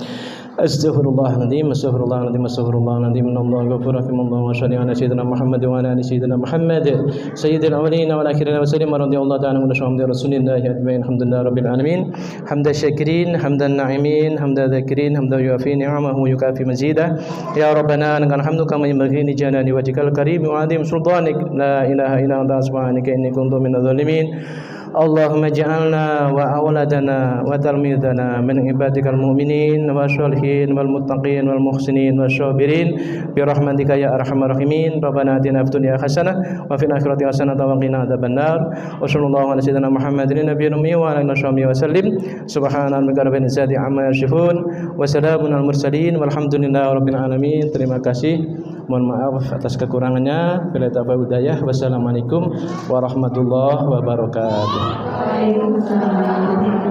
Astaghfirullahaladzim, astaghfirullahaladzim, astaghfirullahaladzim. Innallaha ghafurur rahim. Allahumma shalli ala sayyidina Muhammad wa ala ali sayyidina Muhammad sayyidil awwalin wal akhirin wa sallim radhiyallahu ta'ala anhu wa rasulillahi ajma'in. Alhamdulillahi rabbil alamin. Hamdan syakirin, hamdan na'imin, hamdan dzakirin, hamdan yuafi ni'amahu yukafi mazidah. Ya rabbana lakal hamdu kama yanbaghi li jalali wajhikal karim wa 'azim sultanik. La ilaha illa anta subhanaka inni kuntu minadh dhalimin. Allahumma ja'alna wa awladana wa talmidana min ibadikal mu'minin wa sholihin wal muttaqin wal muhsinin wa syabirin bi rahmatika ya arhamar rahimin. Rabbana atina fid dunya hasanah wa fil akhirati hasanah wa qina adzabannar. Wa sallallahu ala sayyidina Muhammadin nabiyil ummi wa ala alihi wa sallim. Subhana rabbika rabbil izzati amma yasifun wa salamun al mursalin walhamdulillahi rabbil alamin. Terima kasih. Mohon maaf atas kekurangannya. Bila taufiq hidayah. Wassalamualaikum warahmatullahi wabarakatuh. Waalaikumsalam.